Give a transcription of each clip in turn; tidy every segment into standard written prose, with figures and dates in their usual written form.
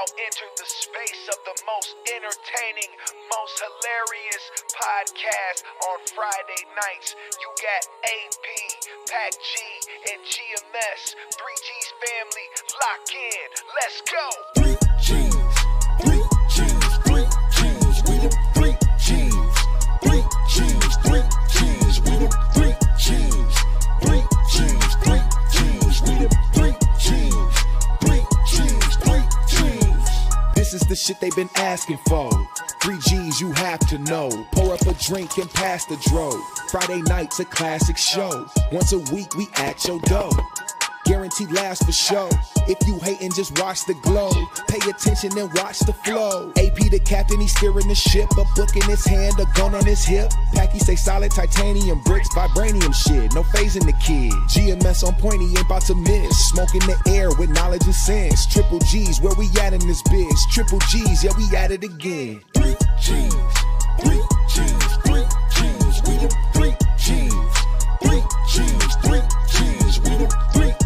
now entered the space of the most entertaining, most hilarious podcast on Friday nights. You got AP, Pac G and GMS, 3G's family, lock in. Let's go. 3G's, 3G's, 3G's, we the 3G's, 3G's, 3G's, we the 3G's, 3G's, 3G's, we the 3G's, 3G's, 3G's. This is the shit they've been asking for. 3G's you have to know. Pour up a drink and pass the dro. Friday night's a classic show. Once a week we at your door. Guaranteed laughs for show. If you hatin', just watch the glow. Pay attention and watch the flow. AP the captain, he's steering the ship. A book in his hand, a gun on his hip. Packy say solid titanium bricks, vibranium shit. No phasing the kid. GMS on point, he ain't about to miss. Smoke in the air with knowledge and sense. Triple G's, where we at in this biz? Triple G's, yeah, we at it again. 3G's, 3G's, 3G's, we the 3G's, 3G's, 3G's, we the 3G's.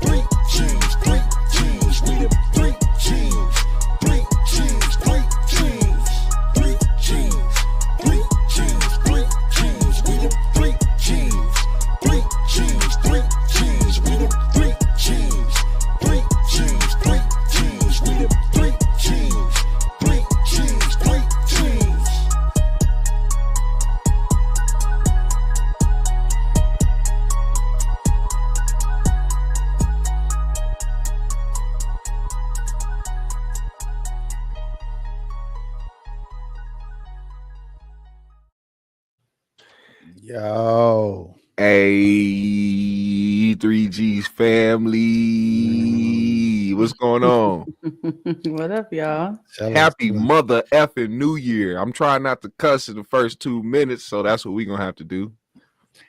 3G's, 3G's, we the 3G's, 3G's, 3G's, 3G's, 3G's, 3G's, we the 3G's, 3G's, 3G's, we the 3G's, 3G's, 3G's, we the 3G's, 3G's, 3G's. Yo, Hey, 3G's family. What's going on? What up, y'all? Happy mother effing New Year. I'm trying not to cuss in the first 2 minutes, so that's what we're going to have to do.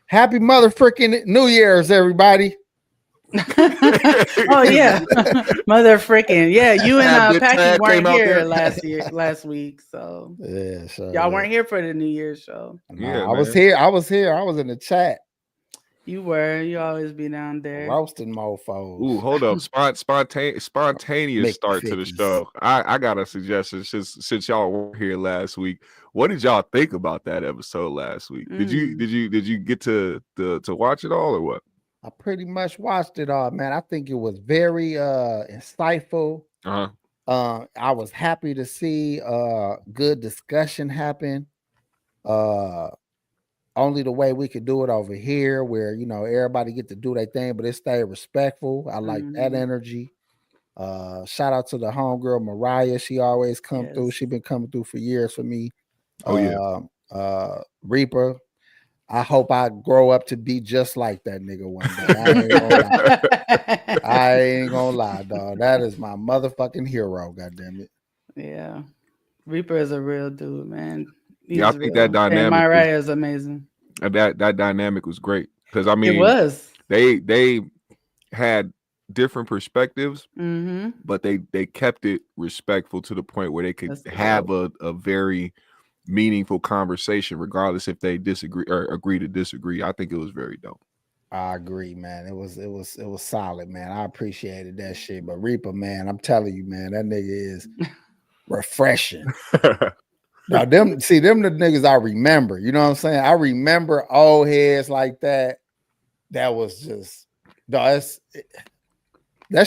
happy mother freaking New Year's, everybody. Oh yeah, mother freaking yeah. You and Packy weren't here last week, so Yeah, so y'all weren't here for the New Year's show. Yeah, I was here. I was in the chat You were. You always be down there. roasting mofos. Ooh, hold up. Spontaneous Make start to the 50s. show. I got a suggestion since y'all were here last week. What did y'all think about that episode last week? Did you get to watch it all or what? I pretty much watched it all, man. I think it was very insightful. Uh-huh. I was happy to see good discussion happen. Only the way we could do it over here, where everybody get to do their thing, but it stay respectful. I like that energy. Shout out to the homegirl Mariah. She always come through. She been coming through for years for me. Oh yeah. Reaper. I hope I grow up to be just like that nigga one day. I ain't gonna lie, dog. That is my motherfucking hero, goddammit. Yeah, Reaper is a real dude, man. Yeah, I think that dynamic. And Mariah is amazing. That dynamic was great because I mean, It was. They had different perspectives, Mm-hmm. but they kept it respectful to the point where they could That's have a very meaningful conversation, regardless if they disagree or agree to disagree. I think it was very dope. I agree, man. It was solid, man. I appreciated that shit. But Reaper, man, I'm telling you, man, that nigga is refreshing. Now, them the niggas I remember. You know what I'm saying? I remember old heads like that. That was just that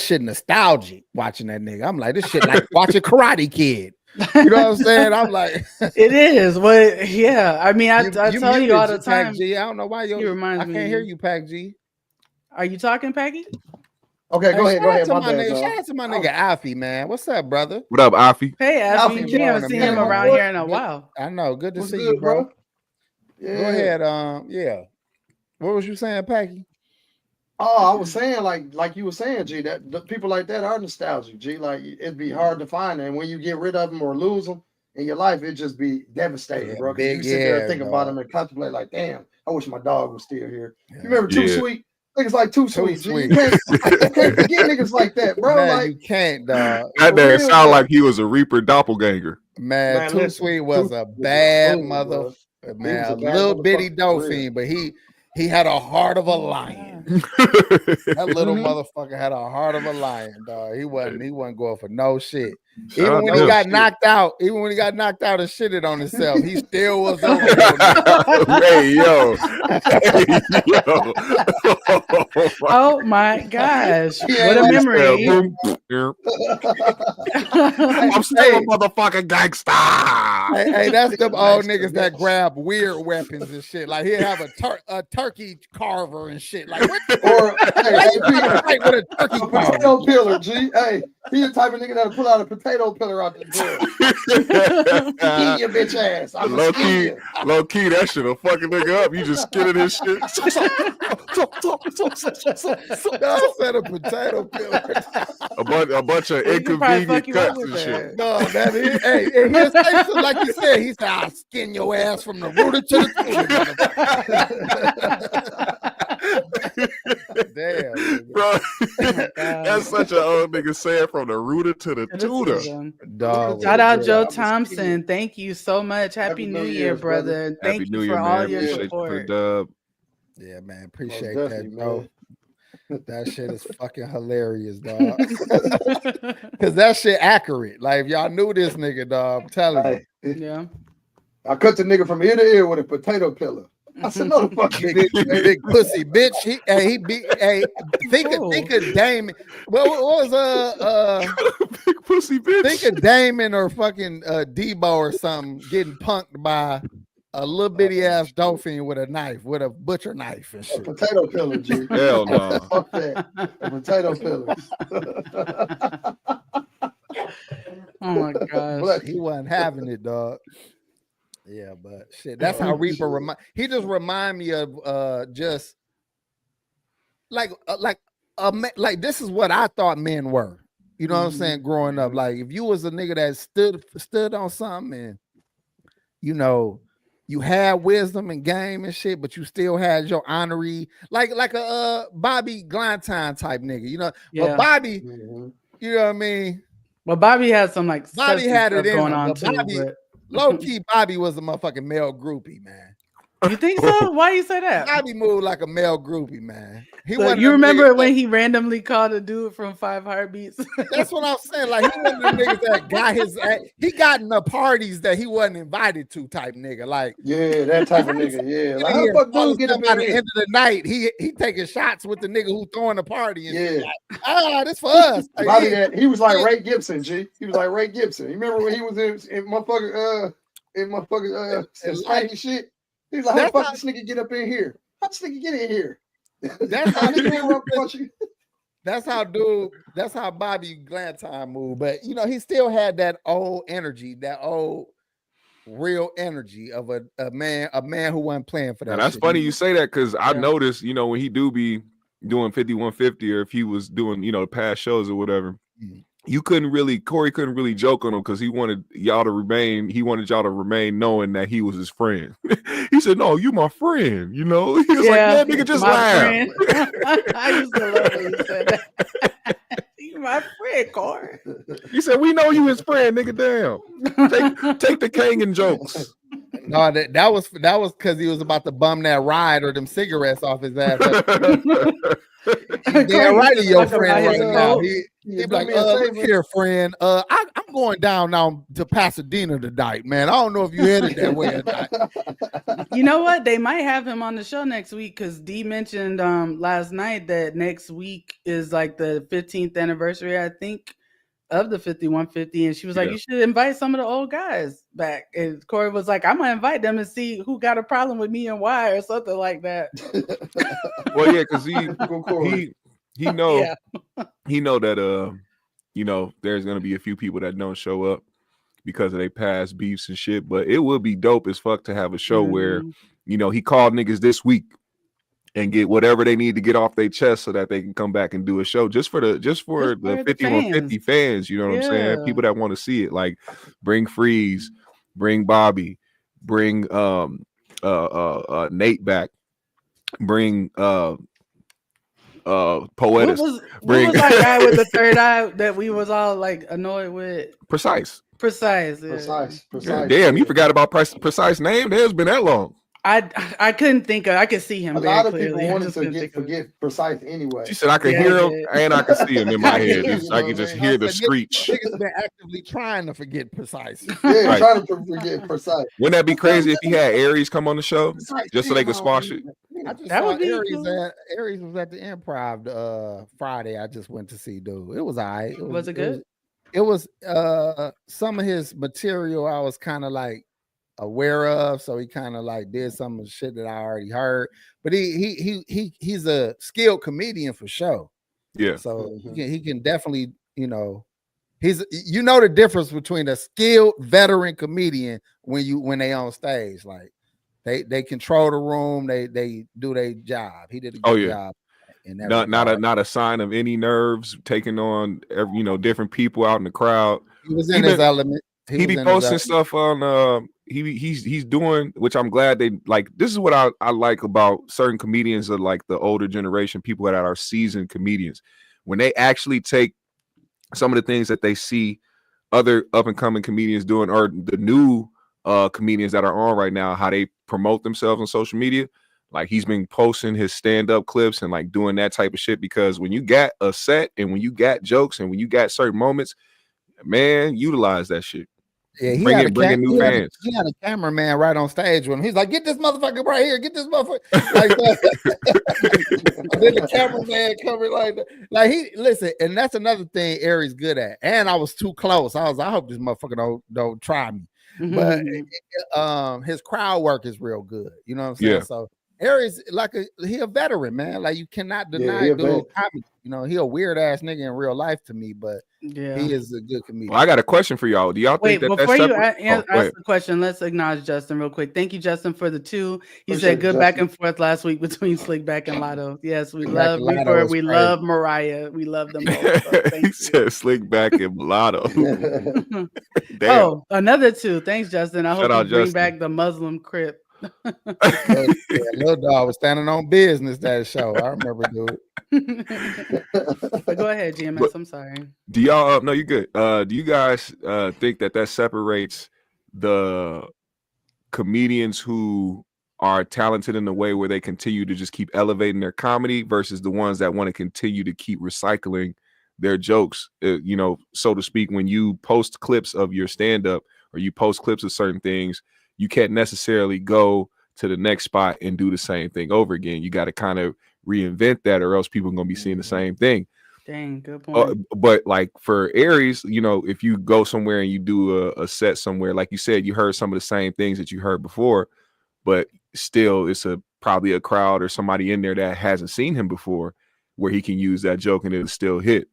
shit nostalgic watching that nigga. I'm like, this shit like watching Karate Kid. You know what I'm saying? I'm like, it is. Well, yeah. I mean, I tell you all the time. Pac G. I don't know why you reminds me. I can't hear you, Pac G. Are you talking, Packy? Okay, go ahead. Shout out to my nigga Alfie, man. What's up, brother? What up, Afi? Hey, Alfie. We haven't seen him around here in a while. I know. Good to What's see good, you, bro. Yeah. Go ahead. Yeah. What was you saying, Packy? Oh, I was saying like you were saying, G, that the people like that are nostalgic, G. Like it'd be hard to find, and when you get rid of them or lose them in your life, it'd just be devastating, bro. Because you sit there and think about them and contemplate, like, damn, I wish my dog was still here. You remember Too Sweet? Niggas like Too Sweet. G. You can't forget niggas like that, bro. Man, like you can't, dog. That man sound like he was a Reaper doppelganger. Man, Too Sweet was a bad mother. Man, a little bitty dope fiend, but he He had a heart of a lion. That little motherfucker had a heart of a lion, dog. He wasn't going for no shit. Even when he got knocked out and shitted on himself, he still was over there. Hey, yo. Oh my gosh. What a memory. I'm still a motherfucking gangster. Hey, that's them old niggas that grab weird weapons and shit. Like he'll have a turkey carver and shit. Like what? Or fight with a turkey carver. Potato peeler, G. Hey, he the type of nigga that'll pull out a potato peeler out the door. Eat your bitch ass. Low key, that shit'll fucking nigga up. You just skinning his shit. I said a potato peeler. A bunch of inconvenient cuts and shit. No, that is. Hey, he'll say something like you said. He said, "I'll skin your ass from the rooter to the tutor." Damn, bro. That's such an old nigga saying from the rooter to the tutor. Dog, shout out Joe Thompson. Thank you so much. Happy New Year, brother. Thank you for all your support. Yeah, man. Appreciate that, bro. That shit is fucking hilarious, dog. Cause that shit accurate. Like if y'all knew this nigga, dog, I'm telling you. Yeah. I cut the nigga from ear to ear with a potato peeler. I said, no, the fuck big pussy bitch. Think of Damon. What was big pussy bitch? Think of Damon or fucking Debo or something getting punked by a little bitty ass dolphin with a knife, with a butcher knife and shit. A potato peeler, G. Hell no. Fuck that. A potato peeler. Oh my gosh. He wasn't having it, dog. Yeah, but shit, that's how Reaper he just remind me of just like this is what I thought men were. You know what I'm saying? Growing up, like if you was a nigga that stood on something and you know you had wisdom and game and shit, but you still had your honorary, like a Bobby Glantine type nigga, you know. Yeah. But Bobby, you know what I mean? Well, Bobby had some like Bobby had it going on too. But... Low key, Bobby was a motherfucking male groupie, man. You think so? Why you say that? Bobby moved like a male groupie, man. So you remember when he randomly called a dude from 5 Heartbeats? That's what I'm saying. Like he wasn't the niggas that got he got in the parties that he wasn't invited to, type nigga. Like that type of nigga. Yeah, like how the fuck dude get up by the end of the night? He taking shots with the nigga who throwing the party. And like, this for us. Like, Bobby, he was like Ray Gibson, G. He was like Ray Gibson. You remember when he was in motherfucker shit? He's like, how the fuck this nigga get up in here? How this nigga get in here? That's how Bobby Glantine moved. But you know, he still had that old energy, that old real energy of a man who wasn't playing for that. Now, that's shit. funny you say that because I noticed, you know, when he do be doing 5150 or if he was doing, you know, past shows or whatever, Corey couldn't really joke on him because he wanted y'all to remain knowing that he was his friend. He said, "No, you my friend," you know. He was like, "Yeah, nigga, just laugh." I used to love when you said that. You my friend, Corey. He said, "We know you his friend, nigga. Damn, take the Kangen jokes." No, that was because he was about to bum that ride or them cigarettes off his ass. Damn right, your friend right now. He like, look here, friend. I'm going down now to Pasadena tonight, man. I don't know if you headed that way or not. You know what? They might have him on the show next week because Dee mentioned last night that next week is like the 15th anniversary, I think, of the 5150, and she was like, you should invite some of the old guys back. And Corey was like, I'm gonna invite them and see who got a problem with me and why, or something like that. Well, yeah, because he know he know that you know, there's gonna be a few people that don't show up because of their past beefs and shit. But it would be dope as fuck to have a show where, you know, he called niggas this week and get whatever they need to get off their chest so that they can come back and do a show just for the 5150 fans, you know what I'm saying? People that want to see it, like bring Freeze, bring Bobby, bring Nate back, bring Poetis. What was that guy with the third eye that we was all like annoyed with? Precise. Yeah. Precise. Yeah, damn, you forgot about Precise name? It's been that long. I couldn't think of. I could see him. A very lot of clearly. people I wanted just to couldn't think of it. forget precise anyway. She said I could Yeah, hear him yeah. and I could see him in my I head. can- Just, I can just hear the screech. Niggas been actively trying to forget precise. Yeah, Right. trying to forget precise. Wouldn't that be crazy if he had Aries come on the show Precise just so they could being squash on- it? I just That saw would be Aries cool. Aries was at the Improv Friday. I just went to see dude. It was all right. Was it good? It was some of his material I was kind of like aware of, so he kind of like did some of the shit that I already heard. But he's a skilled comedian for sure. Yeah. So he can definitely, he's the difference between a skilled veteran comedian when they on stage. Like they control the room, they do their job. He did a good job. Not a sign of any nerves, taking on different people out in the crowd. He was in his element. He be posting stuff on he's doing, which I'm glad they like. This is what I like about certain comedians of like the older generation, people that are seasoned comedians, when they actually take some of the things that they see other up and coming comedians doing, or the new comedians that are on right now, how they promote themselves on social media. Like he's been posting his stand-up clips and like doing that type of shit, because when you got a set and when you got jokes and when you got certain moments, man, utilize that shit. Yeah, bring in new fans. He had a cameraman right on stage with him. He's like, "Get this motherfucker right here. Get this motherfucker." Like that. And then the cameraman coming like that. Like listen, and that's another thing Aries good at. And I was too close. I hope this motherfucker don't try me. But his crowd work is real good. You know what I'm saying? Yeah. So Aries, he a veteran, man. Like you cannot deny dude comedy. He a weird ass nigga in real life to me, but he is a good comedian. Well, I got a question for y'all. Do y'all think that before that's you separate? ask the question, let's acknowledge Justin real quick. Thank you, Justin, for the 2. He Appreciate said good it, back Justin. and forth last week between Slickback and Lotto. Yes, we Slickback love and Lotto Reaper. is We crazy. love Mariah. We love them both. So thank He you. said Slickback and Mulatto. Damn. Oh, another 2. Thanks, Justin. I hope out, you bring Justin. back the Muslim crip. Little dog was standing on business that show. I remember, dude. But go ahead, GMS. I'm sorry. Do y'all? No, you're good. Do you guys think that separates the comedians who are talented in a way where they continue to just keep elevating their comedy versus the ones that want to continue to keep recycling their jokes? So to speak, when you post clips of your stand-up or you post clips of certain things, you can't necessarily go to the next spot and do the same thing over again. You got to kind of reinvent that, or else people are going to be seeing the same thing. Dang, good point. But like for Aries, if you go somewhere and you do a set somewhere, like you said, you heard some of the same things that you heard before, but still it's probably a crowd or somebody in there that hasn't seen him before, where he can use that joke and it'll still hit.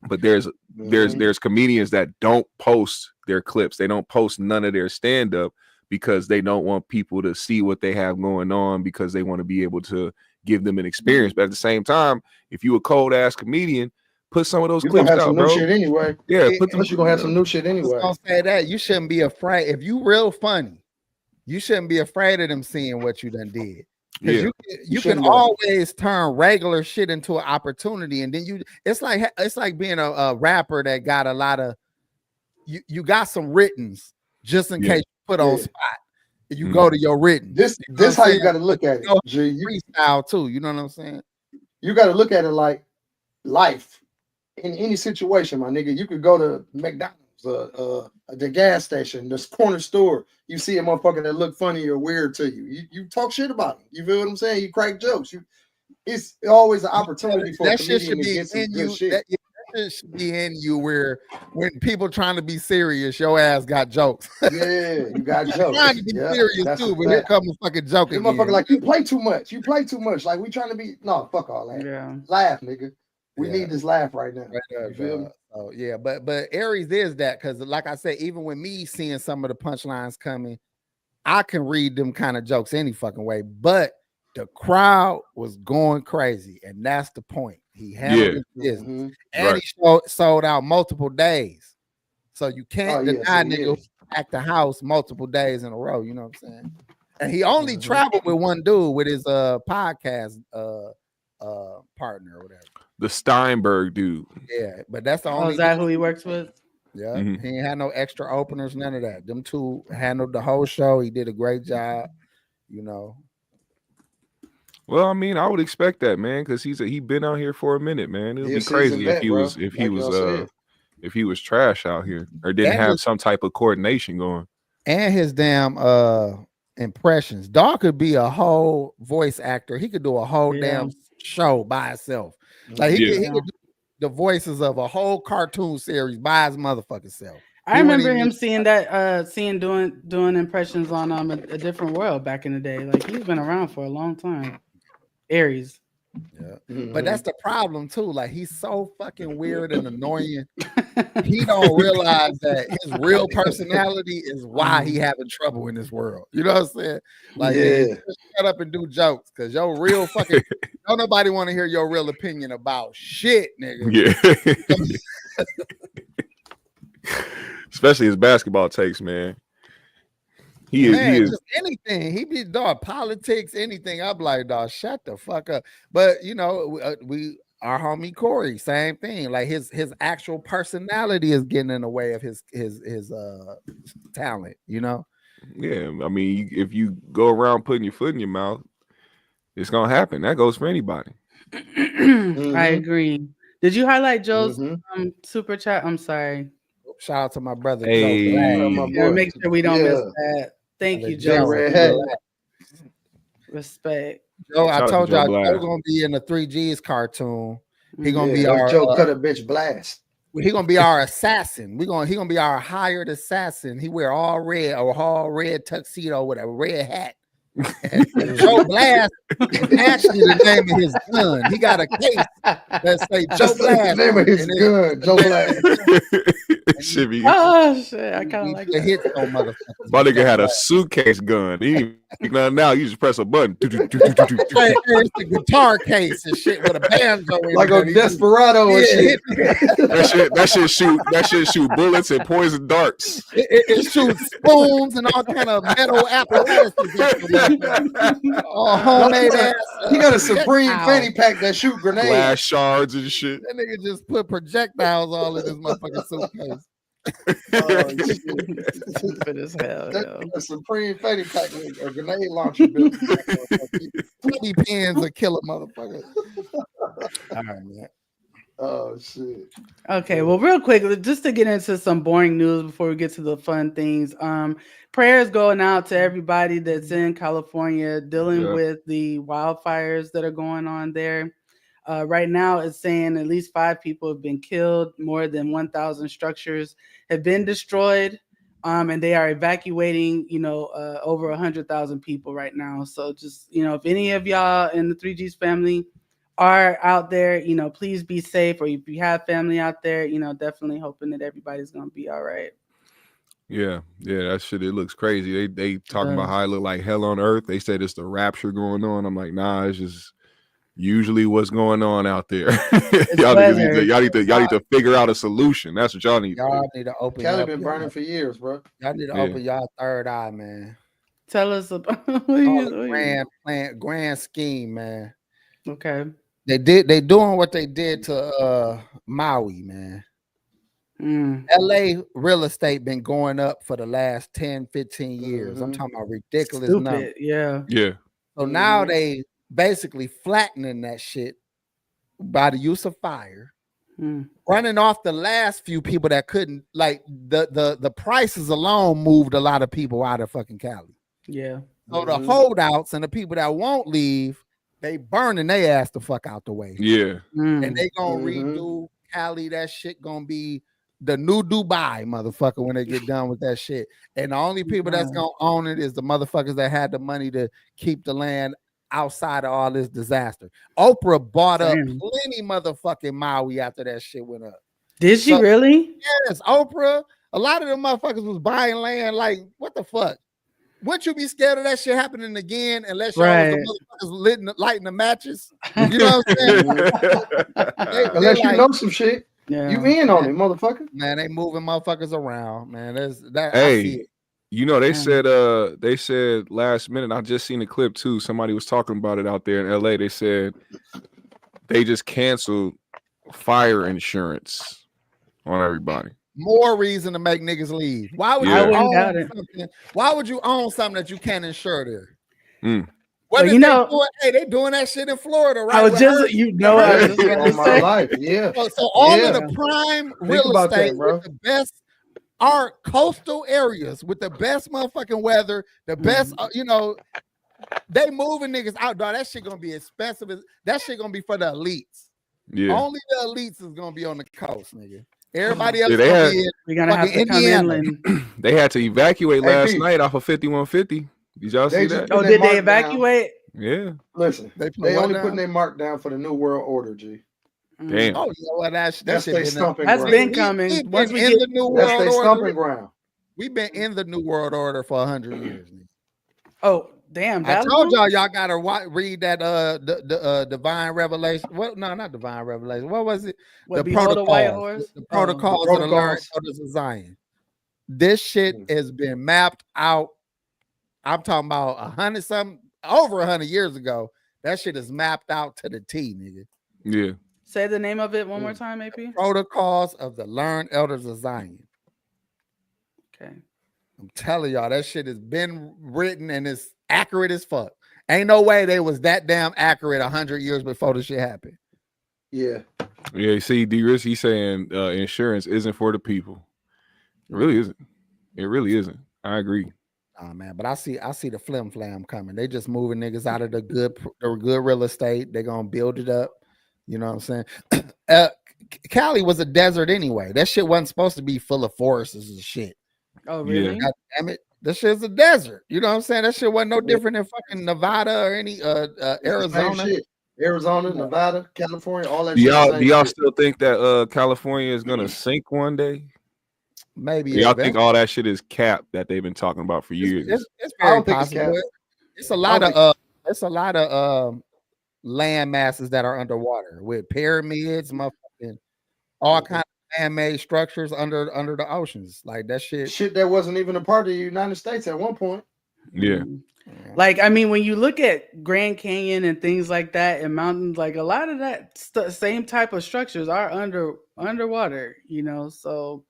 But there's comedians that don't post their clips. They don't post none of their stand-up because they don't want people to see what they have going on, because they want to be able to give them an experience. But at the same time, if you a cold ass comedian, put some of those clips have out, some bro. new shit anyway. Yeah, You're gonna have some new shit anyway. I was gonna say that you shouldn't be afraid. If you real funny, you shouldn't be afraid of them seeing what you done did. Because you can always turn regular shit into an opportunity, and then it's like being a rapper that got a lot of you got some writtens just in case you put on spot. You go to your written. This how you got to look at it. G, freestyle too. You know what I'm saying? You got to look at it like life in any situation, my nigga. You could go to McDonald's, the gas station, the corner store. You see a motherfucker that look funny or weird to you. You talk shit about him. You feel what I'm saying? You crack jokes. It's always an opportunity for a comedian to get some good shit. That should be in you, where when people trying to be serious, your ass got jokes. Yeah, you got jokes. Trying to be serious too, but here comes a fucking joke again. Motherfucker, like you play too much. You play too much. Like we trying to be fuck all that. Yeah. Laugh, nigga. We need this laugh right now. You feel me? Oh yeah, but Aries is that, because like I said, even with me seeing some of the punchlines coming, I can read them kind of jokes any fucking way. But the crowd was going crazy, and that's the point. He handled his business, and he sold out multiple days. So you can't deny nigga act the house multiple days in a row. You know what I'm saying? And he only traveled with one dude, with his podcast partner or whatever. The Steinberg dude. Yeah, but that's the only. Is that who he works with? Yeah, he ain't had no extra openers, none of that. Them two handled the whole show. He did a great job. you know. Well, I mean, I would expect that, man, because he been out here for a minute, man. It would be crazy if he was trash out here or didn't have some type of coordination going. And his damn impressions. Dog could be a whole voice actor. He could do a whole damn show by himself. Like he could do the voices of a whole cartoon series by his motherfucking self. I remember him doing impressions on a Different World back in the day. Like he's been around for a long time. Aries. Yeah. But that's the problem too. Like he's so fucking weird and annoying. He don't realize that his real personality is why he having trouble in this world. You know what I'm saying? Like just shut up and do jokes because your real fucking don't nobody want to hear your real opinion about shit, nigga. Yeah. Especially his basketball takes, man. He is just anything. He be dog politics, anything. I'm like, dog, shut the fuck up. But you know, we our homie Corey, same thing. Like his actual personality is getting in the way of his talent. You know. Yeah, I mean, if you go around putting your foot in your mouth, it's gonna happen. That goes for anybody. I agree. Did you highlight Joe's super chat? I'm sorry. Shout out to my brother. Hey. Joe. Make sure we don't miss that. Thank you, Joe. Respect. Joe, I told y'all Joe's gonna be in the 3G's cartoon. He gonna be our Joe cut a bitch blast. He gonna be our assassin. He gonna be our hired assassin. He wear all red tuxedo with a red hat. And Joe Blast is actually the name of his gun. He got a case that say Joe Blast. The name of his gun, Joe Blast. Should be. Oh shit! I kind of like the hits on motherfuckers. My nigga had a suitcase gun. Now you just press a button. It's the guitar case and shit with a banjo in like a Desperado and shit. That shit shoot bullets and poison darts. It shoots spoons and all kind of metal apparatus. Homemade ass. He got a Supreme fanny pack that shoot grenades, glass shards and shit. That nigga just put projectiles all in his motherfucking suitcase. Stupid as hell. A Supreme fanny pack with a grenade launcher. 20 pins to kill a motherfucker. All right, man. Oh shit. Okay, well, real quick, just to get into some boring news before we get to the fun things. Prayers going out to everybody that's in California dealing with the wildfires that are going on there. Right now, it's saying at least 5 people have been killed. More than 1,000 structures have been destroyed, and they are evacuating. Over 100,000 people right now. So, just if any of y'all in the 3G's family are out there, please be safe. Or if you have family out there, definitely hoping that everybody's gonna be all right. Yeah, that shit. It looks crazy. They talking about how it look like hell on earth. They said it's the rapture going on. I'm like, nah, it's just usually what's going on out there. y'all need to figure out a solution. That's what y'all need. Y'all need to open. Cali been burning for years, bro. Y'all need to open y'all third eye, man. Tell us about grand scheme, man. Okay. They doing what they did to Maui, man. LA real estate been going up for the last 10, 15 years. I'm talking about ridiculous numbers. Yeah. So now they basically flattening that shit by the use of fire, running off the last few people that couldn't. Like the prices alone moved a lot of people out of fucking Cali. Yeah. So the holdouts and the people that won't leave, they burning their ass the fuck out the way. Yeah. And they gonna redo Cali. That shit gonna be the new Dubai, motherfucker, when they get done with that shit. And the only people that's gonna own it is the motherfuckers that had the money to keep the land outside of all this disaster. Oprah bought up plenty motherfucking Maui after that shit went up. Did she really? Yes, Oprah. A lot of them motherfuckers was buying land. Like, what the fuck? Wouldn't you be scared of that shit happening again unless y'all was the motherfuckers lighting the matches? You know what I'm saying? Unless you know some shit. Yeah. You in on it, motherfucker. Man, they moving motherfuckers around, man. That. Hey, I see it. They said last minute, I just seen a clip too. Somebody was talking about it out there in LA. They said they just canceled fire insurance on everybody. More reason to make niggas leave. Why would you own something? Why would you own something that you can't insure there? What you know, they doing that shit in Florida, right? I was just, I was just going to say. Life. Yeah. So all of the prime real estate bro. with the best are coastal areas with the best motherfucking weather, the best, they moving niggas out, dog. That shit gonna be expensive. That shit gonna be for the elites. Yeah. Only the elites is gonna be on the coast, nigga. Everybody else we're gonna have to come inland. They had to evacuate last night off of 5150. Did y'all see that? Oh, did they evacuate? Yeah. Listen, they only putting their mark down for the New World Order, G. Damn. Oh, you know what? That's been coming. Once we get the New World Order, ground. We've been in the New World Order for 100 years. Oh, damn! I told y'all gotta read that the Divine Revelation. Well, no, not Divine Revelation. What was it? The protocols. The protocols of the learned elders of Zion. This shit has been mapped out. I'm talking about over 100 years ago. That shit is mapped out to the T, nigga. Yeah. Say the name of it one more time, AP. Protocols of the learned elders of Zion. Okay. I'm telling y'all, that shit has been written and it's accurate as fuck. Ain't no way they was that damn accurate 100 years before the shit happened. Yeah. Yeah, see, D-Risk, he's saying insurance isn't for the people. It really isn't. It really isn't. I agree. Oh man, but I see the flim flam coming. They just moving niggas out of the good real estate. They're gonna build it up. You know what I'm saying? Cali was a desert anyway. That shit wasn't supposed to be full of forests and shit. Oh really? God damn it. This shit's a desert. You know what I'm saying? That shit wasn't no different than fucking Nevada or any Arizona. Arizona, Nevada, California, all that do y'all still think that California is gonna sink one day? Maybe. Y'all think all that shit is capped that they've been talking about for years? It's very possible. It's a lot of land masses that are underwater with pyramids, motherfucking all kinds of man-made structures under the oceans. Like that shit that wasn't even a part of the United States at one point. Yeah. Like, I mean, when you look at Grand Canyon and things like that and mountains, like a lot of that same type of structures are underwater, so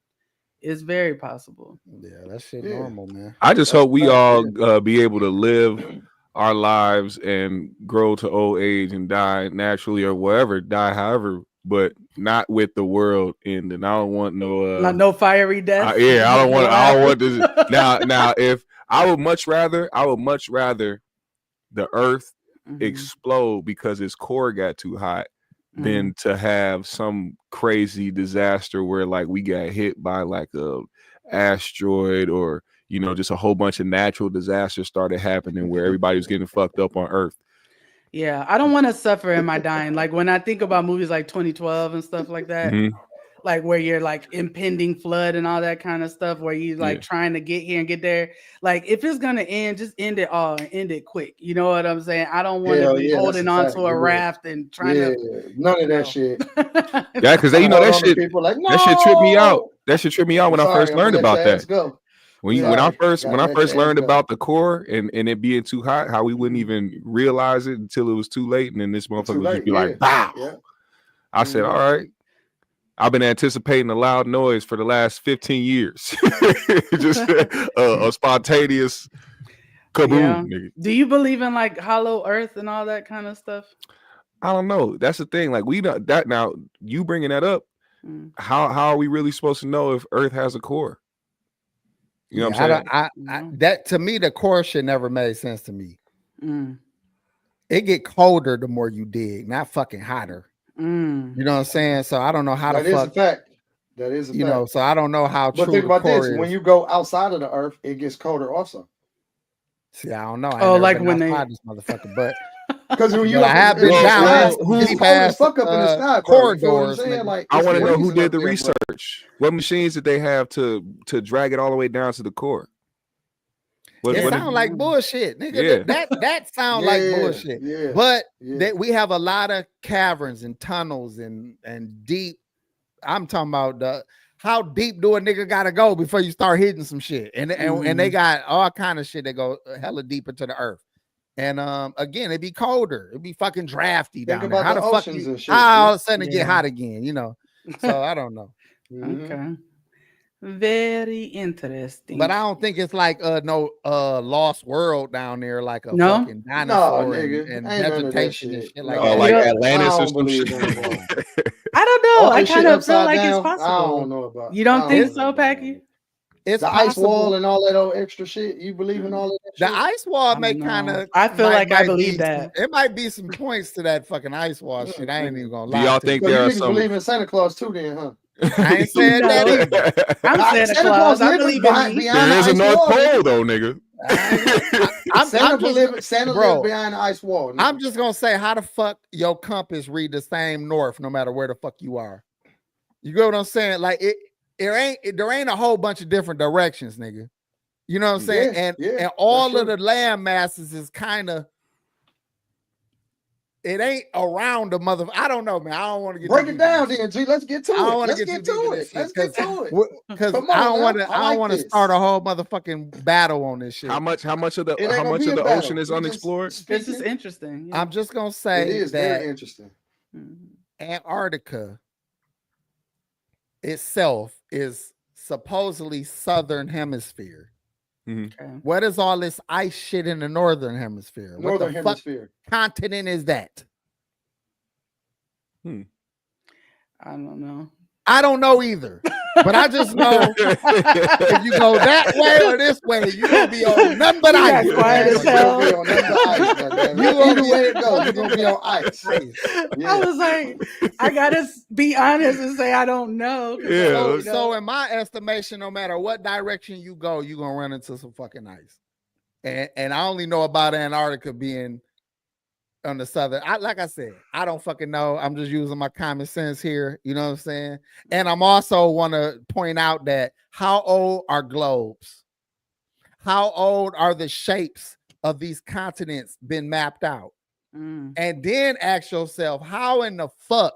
it's very possible. Yeah, that shit normal, man. I just hope we all be able to live our lives and grow to old age and die naturally or wherever, die however, but not with the world ending. I don't want no fiery death. I don't want this. Now, if I would much rather the earth explode because its core got too hot than to have some crazy disaster where like we got hit by like a asteroid or just a whole bunch of natural disasters started happening where everybody was getting fucked up on earth. Yeah, I don't want to suffer in my dying. Like when I think about movies like 2012 and stuff like that, like where you're like impending flood and all that kind of stuff, where you like trying to get here and get there. Like if it's gonna end, just end it all and end it quick. You know what I'm saying? I don't want to be holding on to a raft and trying to. None of that shit. Yeah, because that shit. Like, no! That shit tripped me out. That shit tripped me out when I first learned about that. When I first learned about the core and it being too hot, how we wouldn't even realize it until it was too late, and then this motherfucker would just be like, "Bow." Yeah. I said, "All right." I've been anticipating a loud noise for the last 15 years. Just a spontaneous kaboom. Yeah. Do you believe in like hollow earth and all that kind of stuff? I don't know. That's the thing. Like we don't that now. You bringing that up? How are we really supposed to know if Earth has a core? You know what I'm saying? That to me, the core shit never made sense to me. It get colder the more you dig, not fucking hotter. You know what I'm saying? So I don't know how that is a fact. That is a fact. So I don't know how true. But think about this: when you go outside of the earth, it gets colder also. See, I don't know. Like when they this motherfucker, but because when you have been down, who's past fuck up in the sky corridors. Like, I want to know who did the research. What machines did they have to drag it all the way down to the core? It sounds like bullshit, nigga. Yeah. That sounds like bullshit. Yeah. But we have a lot of caverns and tunnels and deep. I'm talking about how deep do a nigga gotta go before you start hitting some shit, and they got all kind of shit that go hella deep into the earth. And again, it'd be colder. It'd be fucking drafty down there. How the fuck how all of a sudden it get hot again? So I don't know. Okay. Very interesting. But I don't think it's like no lost world down there, like a No? fucking dinosaur nigga. and Ain't none of that vegetation and shit. shit like No. Oh, that. like Yeah. Atlantis I or don't some believe shit. in that. I don't know. All I this shit kind of feel upside like it's down, I possible. don't know about. You don't I think know so, about Packy? that. It's The ice wall possible. and all that old extra shit. You believe in all of that The shit? ice wall I may don't kind know. of. I feel like I believe that. It might be some points to that fucking ice wall shit. I ain't even gonna Do lie. y'all to think you. So you there are niggas some? believe in Santa Claus too, then, huh? I ain't saying that No. either. I'm Santa Claus. I living believe behind, in me. behind There is the a ice North wall. Pole though, nigga. Santa bro, lives behind the ice wall. Nigga. I'm just gonna say, how the fuck your compass read the same north no matter where the fuck you are? You get what I'm saying? Like there ain't a whole bunch of different directions, nigga. You know what I'm saying? And all of the land masses is kind of, it ain't around the mother. I don't know, man. I don't want to get break it down, then, G. Let's get to it. Let's get to it. Let's get to it. Because Come I on don't now. want to. I don't want to start a whole motherfucking battle on this shit. How much of the It ain't gonna be a ocean battle. is We unexplored? just This is speaking. interesting. Yeah. I'm just gonna say It is that very interesting. Antarctica itself is supposedly southern hemisphere. Okay. What is all this ice shit in the northern hemisphere? What Northern the hemisphere. fuck continent is that? I don't know. I don't know either. But I just know if you go that way or this way, you're gonna be on nothing but ice. quiet as hell. You're gonna be on nothing but ice, goddammit. Either way it goes, you're gonna be on ice. I was like, I gotta be honest and say I don't know. Yeah. So in my estimation, no matter what direction you go, you're gonna run into some fucking ice. And I only know about Antarctica being on the southern. Like I said, I don't fucking know. I'm just using my common sense here. You know what I'm saying? And I'm also want to point out that how old are globes? How old are the shapes of these continents been mapped out? And then ask yourself, how in the fuck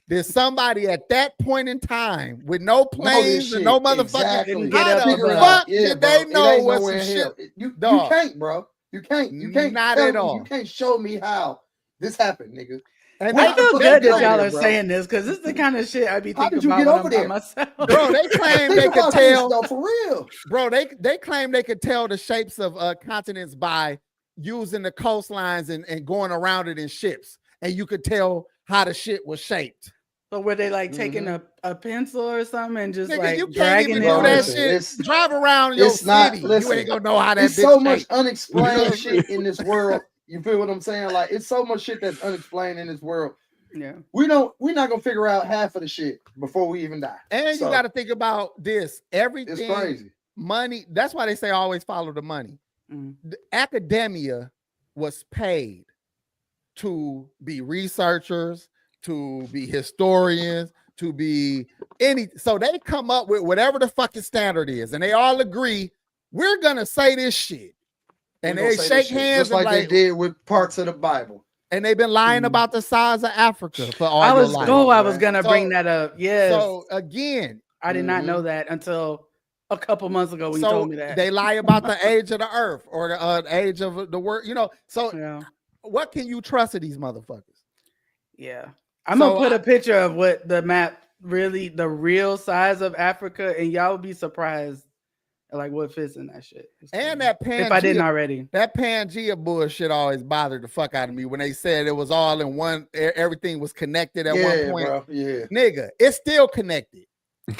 did somebody at that point in time with no planes and no motherfucking how the fuck did they know what some shit? You can't, bro. You can't. Not at all. You can't show me how this happened, nigga. And I feel good that y'all are saying this because this is the kind of shit I be thinking about when I'm by myself. Bro, they claim they could tell. Though, for real. Bro, they claim they could tell the shapes of continents by using the coastlines and going around it in ships. And you could tell how the shit was shaped. So were they like taking a pencil or something and just nigga, like you can't dragging even it do that on? shit. Drive around your city. You ain't gonna know how that. There's so much unexplained shit in this world. You feel what I'm saying? Like it's so much shit that's unexplained in this world. Yeah, we're not gonna figure out half of the shit before we even die. And you got to think about this. Everything, it's crazy. Money. That's why they say always follow the money. The academia was paid to be researchers, to be historians, to be so they come up with whatever the fucking standard is, and they all agree we're gonna say this shit. And they shake hands just like they did with parts of the Bible. And they've been lying about the size of Africa for all I was your life. I was gonna bring that up. Yes. So again, I did not know that until a couple months ago when you told me that. They lie about the age of the earth or the age of the world. You know, so what can you trust of these motherfuckers? Yeah. I'm gonna put a picture of what the map really, the real size of Africa, and y'all would be surprised like what fits in that shit. And that Pangea, if I didn't already, that Pangea bullshit always bothered the fuck out of me when they said it was all in one, everything was connected at one point. Bro, yeah, nigga, it's still connected.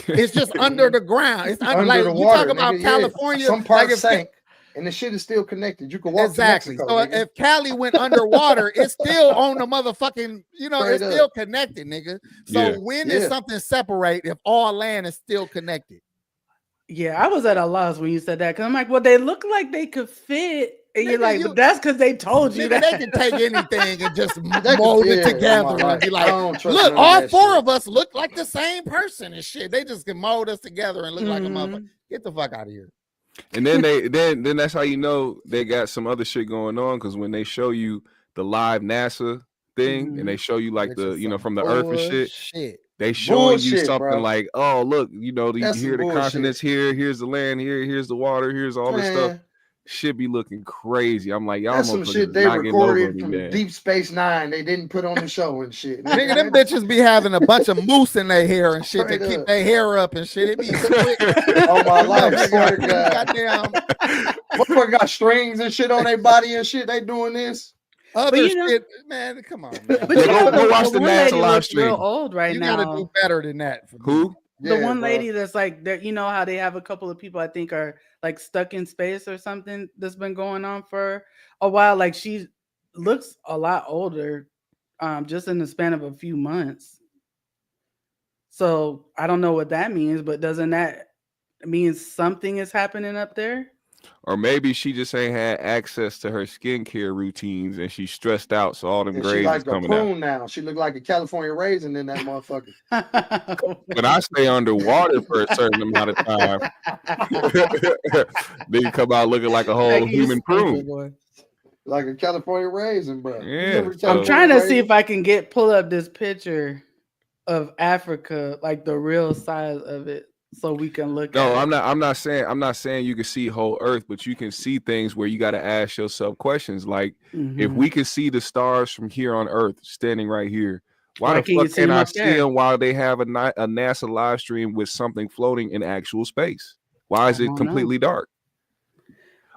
It's just under the ground. It's under like the you water, talk about nigga, California. Some parts like sank, and the shit is still connected. You can walk exactly. to Mexico, so nigga. if Cali went underwater, it's still on the motherfucking. You know, Straight it's still connected, nigga. So when is something separate if all land is still connected? Yeah, I was at a loss when you said that because I'm like, well, they look like they could fit. And you're like, but that's because they told you that. They can take anything and just mold it together and be like, look, all four of us look like the same person and shit. They just can mold us together and look like a motherfucker. Get the fuck out of here. And then then that's how you know they got some other shit going on, because when they show you the live NASA thing and they show you like the, you know, from the Earth and shit. They showing you something like, oh, look, you know, you hear the continents here, here's the land here, here's the water, here's all this stuff. shit be looking crazy. I'm like, y'all That's some motherfuckers shit is they not getting over recorded me, from man. Deep Space Nine. They didn't put on the show and shit. Nigga, them bitches be having a bunch of mousse in their hair and shit to Straight keep up. their hair up and shit. It be quick. Oh my life, swear to God. Goddamn Motherfucker got strings and shit on their body and shit. They doing this. other you know- shit, man. Come on, man. But Yeah, you know, go watch the one NASA lady live looks real stream. old right You now. gotta do better than that. For me. Who? The Yeah, one bro. lady that's like, you know how they have a couple of people I think are like stuck in space or something that's been going on for a while. Like she looks a lot older, just in the span of a few months. So I don't know what that means, but doesn't that mean something is happening up there? Or maybe she just ain't had access to her skincare routines and she's stressed out, so all them And she grays like is a coming out. prune now. She look like a California raisin in that motherfucker. When I stay underwater for a certain amount of time, they come out looking like a whole Like, you human stupid prune. boy. Like a California raisin, bro. You Yeah, remember so- I'm trying to California see raisin? if I can pull up this picture of Africa, like the real size of it, so we can look No, at it. I'm not saying you can see whole Earth, but you can see things where you got to ask yourself questions like, if Mhm. we can see the stars from here on Earth, standing right here, why Why the can't you fuck see can't them I up see there? them while they have a NASA live stream with something floating in actual space? Why is I it don't completely dark?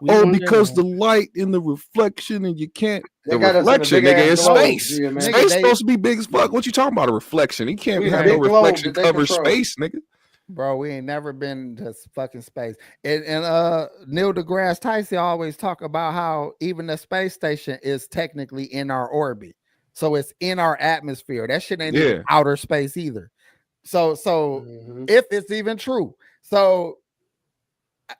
We Oh, wonder because that. the light and the reflection, and you can't. They The got us in a reflection, big nigga, ass is globe, space. GMS. Nigga, Space they- supposed to be big as fuck. What you talking about? A reflection? You can't We in a have no big globe reflection that they cover control. space, nigga. Bro, we ain't never been to fucking space. And Neil deGrasse Tyson always talk about how even the space station is technically in our orbit. So it's in our atmosphere. That shit ain't even Yeah. outer space either. So Mhm. if it's even true. So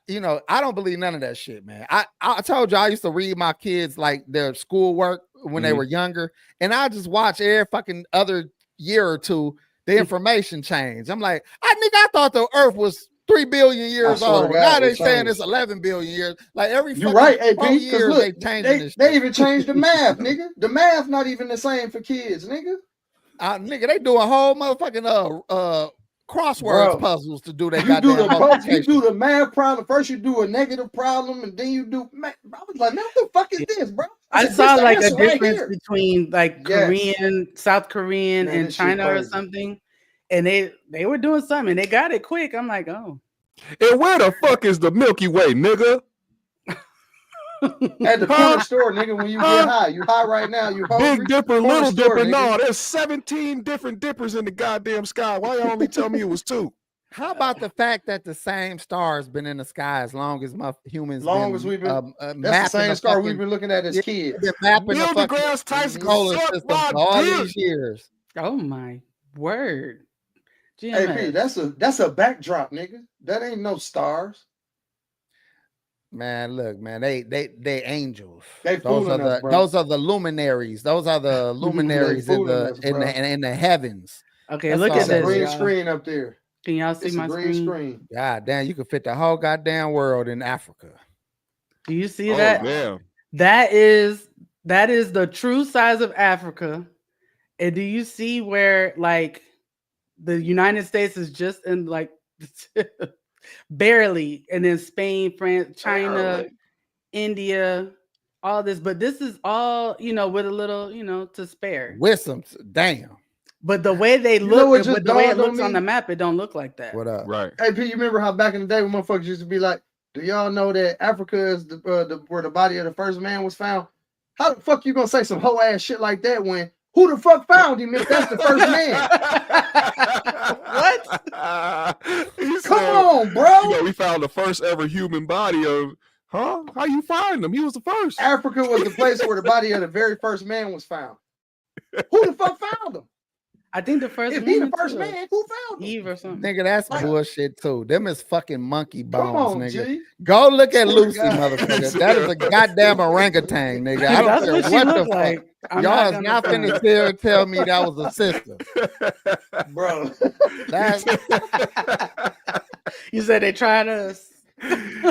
you know, I don't believe none of that shit, man. I told you I used to read my kids like their schoolwork when they Mhm. were younger, and I just watch every fucking other year or two the information change. I'm like, I thought the Earth was 3 billion years swear to old. God, Now it they saying changed. it's 11 billion years. Like every You fucking right, 4 AP. Because years look, they changing this they shit. even changed the math, nigga. The math not even the same for kids, nigga. Nigga, they do a whole motherfucking crosswords Bro, puzzles to do their You do goddamn you multiplication. do the math problem. First you do a negative problem, and then you do. I was like, man, what the fuck is this, bro? I said, saw this the like a answer right difference here. between like Yes. Korean, South Korean, Man, and this shit China or crazy. something, and they were doing something. And they got it quick. I'm like, oh, And where the fuck is the Milky Way, nigga? At the corner store, nigga, when you get high, you high right now, you hungry. Big Dipper, Corner Little store, Dipper. nigga. No, there's 17 different dippers in the goddamn sky. Why y'all only tell me it was 2? How about the fact that the same star has been in the sky as long as humans Long been, as we've been, mapping that's the same star we've fucking, been looking at as yeah, kids. been mapping the Neil fucking deGrasse Tyson can solar suck system my for all dick. these years. oh my word. AP, GMS. that's a backdrop, nigga. That ain't no stars. Man, look, man, they angels. They Those are fooling us, bro. those are the luminaries. Those are the luminaries in fooling the us, in bro. the heavens. Okay, That's look all at It's that a this. green is. Y'all. screen up there. Can y'all see It's my a green screen. God damn, you could fit the whole goddamn world in Africa. Do you see Oh, that? damn. That is the true size of Africa. And do you see where like the United States is just in like barely, and then Spain, France, China, Barely. India, all this, but this is all, with a little, to spare. With some damn. But the way they know look, what just but the way it dawned on looks on me? the map, it don't look like that. What up? Right. AP, you remember how back in the day when motherfuckers used to be like, do y'all know that Africa is where the body of the first man was found? How the fuck you gonna say some hoe ass shit like that when who the fuck found him if that's the first man? What? Come on, bro. We found the first ever human body of, huh? How you find him? He was the first. Africa was the place where the body of the very first man was found. Who the fuck found him? I think the first If he the woman, first too, man, who found him? Eve or something. Nigga, that's Like- bullshit too. Them is fucking monkey bones, Come on, nigga. G. Go look at Swear to Lucy, God. motherfucker. That is a goddamn orangutan, nigga. I don't That's care what she what the looked fuck. like. I'm Y'all is gonna not front. finna tell me that was a sister. Bro. That's You said they trying to.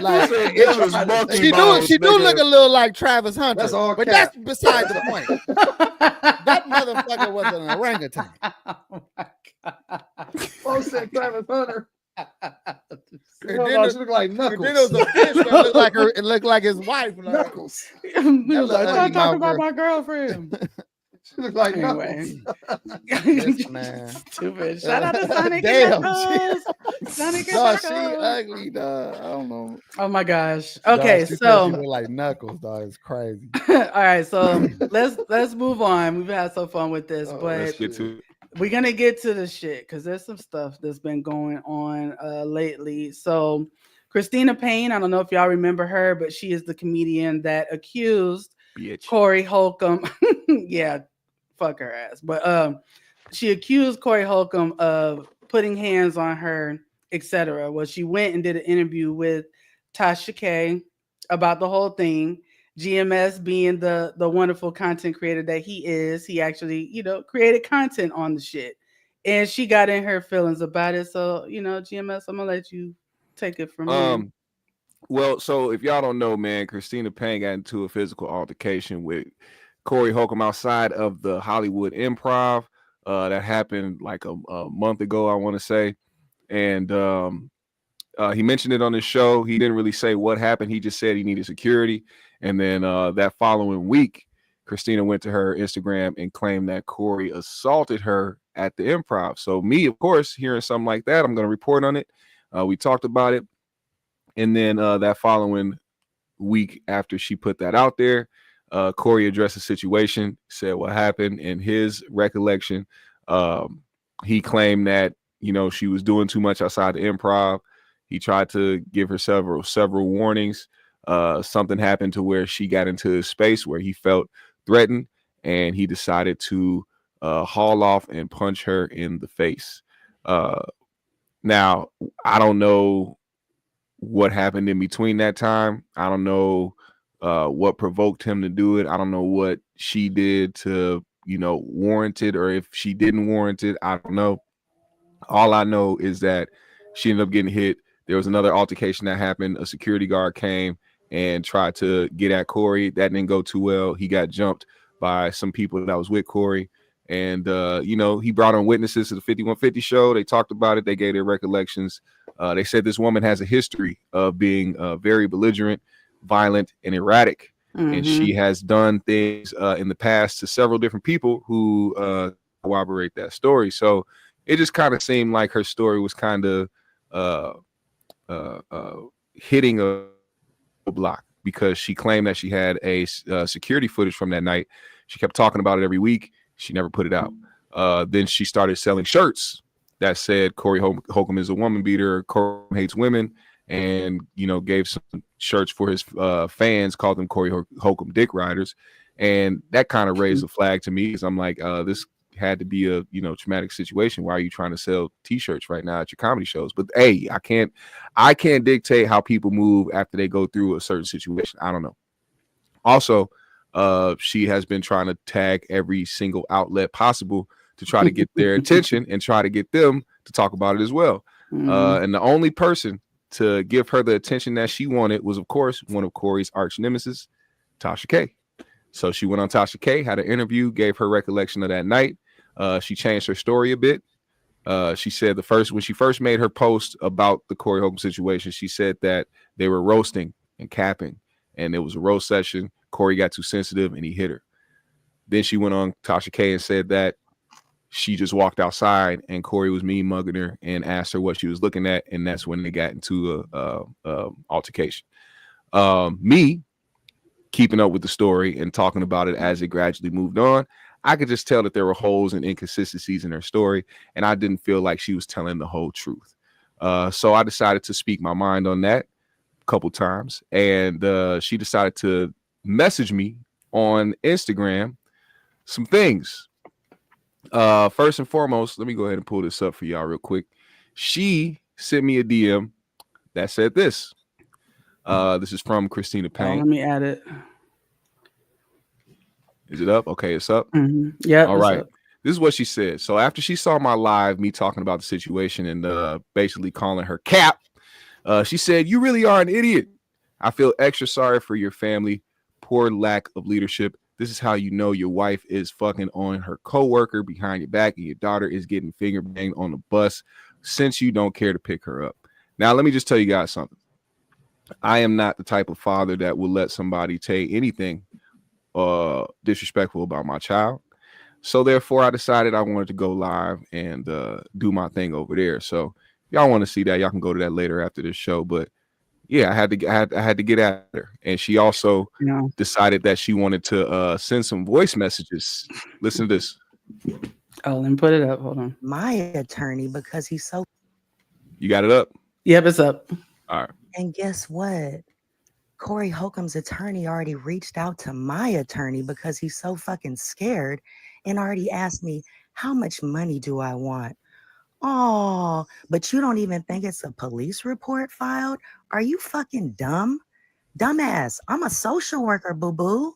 like It was monkey she bones, do nigga. look a little like Travis Hunter. That's all but cap. that's beside the point. That motherfucker was an orangutan. Oh my God. Folks said Travis Hunter. She look like Knuckles. Then it was a fish that looked like her. It looked like his wife. Knuckles. Stop talking about my girlfriend. She looked like Anyway. Knuckles. Man. Stupid. Shout out to Sonic Damn, and Sonic and no, she ugly, dog. I don't know. Oh my gosh. Okay, dog, she so look like Knuckles, dog. It's crazy. all right, so let's move on. We've had so fun with this, but Let's get to it. we're gonna get to the shit because there's some stuff that's been going on lately. So Cristina Payne, I don't know if y'all remember her, but she is the comedian that accused Corey Holcomb. Yeah, fuck her ass. But she accused Corey Holcomb of putting hands on her, etc. Well, she went and did an interview with Tasha K about the whole thing. GMS being the wonderful content creator that he is, he actually, created content on the shit. And she got in her feelings about it. So, GMS, I'm gonna let you take it from here. Well, so if y'all don't know, man, Cristina Payne got into a physical altercation with Corey Holcomb outside of the Hollywood Improv. That happened like a month ago, I want to say. And he mentioned it on his show. He didn't really say what happened. He just said he needed security. And then that following week, Cristina went to her Instagram and claimed that Corey assaulted her at the Improv. So me, of course, hearing something like that, I'm going to report on it. We talked about it. And then that following week after she put that out there, Corey addressed the situation, said what happened. In his recollection, he claimed that, she was doing too much outside the Improv. He tried to give her several warnings. Something happened to where she got into a space where he felt threatened, and he decided to haul off and punch her in the face. Now, I don't know what happened in between that time. I don't know what provoked him to do it. I don't know what she did to, warrant it, or if she didn't warrant it. I don't know. All I know is that she ended up getting hit. There was another altercation that happened. A security guard came and tried to get at Corey. That didn't go too well. He got jumped by some people that was with Corey. And, he brought on witnesses to the 5150 show. They talked about it. They gave their recollections. They said this woman has a history of being very belligerent, violent, and erratic. Mm-hmm. And she has done things in the past to several different people who corroborate that story. So it just kind of seemed like her story was kind of hitting a block, because she claimed that she had a security footage from that night. She kept talking about it every week. She never put it out. Then she started selling shirts that said Corey Holcomb is a woman beater, Corey hates women, and gave some shirts for his fans, called them Corey Holcomb dick riders. And that kind of raised a flag to me, because I'm like, this had to be a traumatic situation. Why are you trying to sell t-shirts right now at your comedy shows? But hey, I can't dictate how people move after they go through a certain situation. I don't know. Also, she has been trying to tag every single outlet possible to try to get their attention and try to get them to talk about it as well. And the only person to give her the attention that she wanted was, of course, one of Corey's arch nemesis, Tasha K. So she went on Tasha K, had an interview, gave her recollection of that night. She changed her story a bit. She said when she first made her post about the Corey Holcomb situation, she said that they were roasting and capping, and it was a roast session. Corey got too sensitive and he hit her. Then she went on Tasha K and said that she just walked outside and Corey was mean mugging her and asked her what she was looking at, and that's when they got into a altercation. Me keeping up with the story and talking about it as it gradually moved on, I could just tell that there were holes and inconsistencies in her story, and I didn't feel like she was telling the whole truth. So I decided to speak my mind on that a couple times, and she decided to message me on Instagram some things. First and foremost, let me go ahead and pull this up for y'all real quick. She sent me a DM that said this. This is from Cristina Payne. Let me add it. Is it up? Okay, it's up. Mm-hmm. Yeah. All right. Up. This is what she said. So after she saw my live, me talking about the situation and basically calling her cap, she said, "You really are an idiot. I feel extra sorry for your family. Poor lack of leadership. This is how you know your wife is fucking on her coworker behind your back, and your daughter is getting finger banged on the bus since you don't care to pick her up. Now, let me just tell you guys something. I am not the type of father that will let somebody say anything disrespectful about my child. So therefore, I decided I wanted to go live and do my thing over there. So if y'all want to see that, y'all can go to that later after this show. But yeah, I had to get at her, and she also decided that she wanted to send some voice messages. Listen to this. Oh, let me put it up. Hold on. My attorney, because he's so. You got it up? Yep, it's up. All right. And guess what? Corey Holcomb's attorney already reached out to my attorney because he's so fucking scared and already asked me, how much money do I want? Oh, but you don't even think it's a police report filed? Are you fucking dumb? Dumbass, I'm a social worker, boo-boo.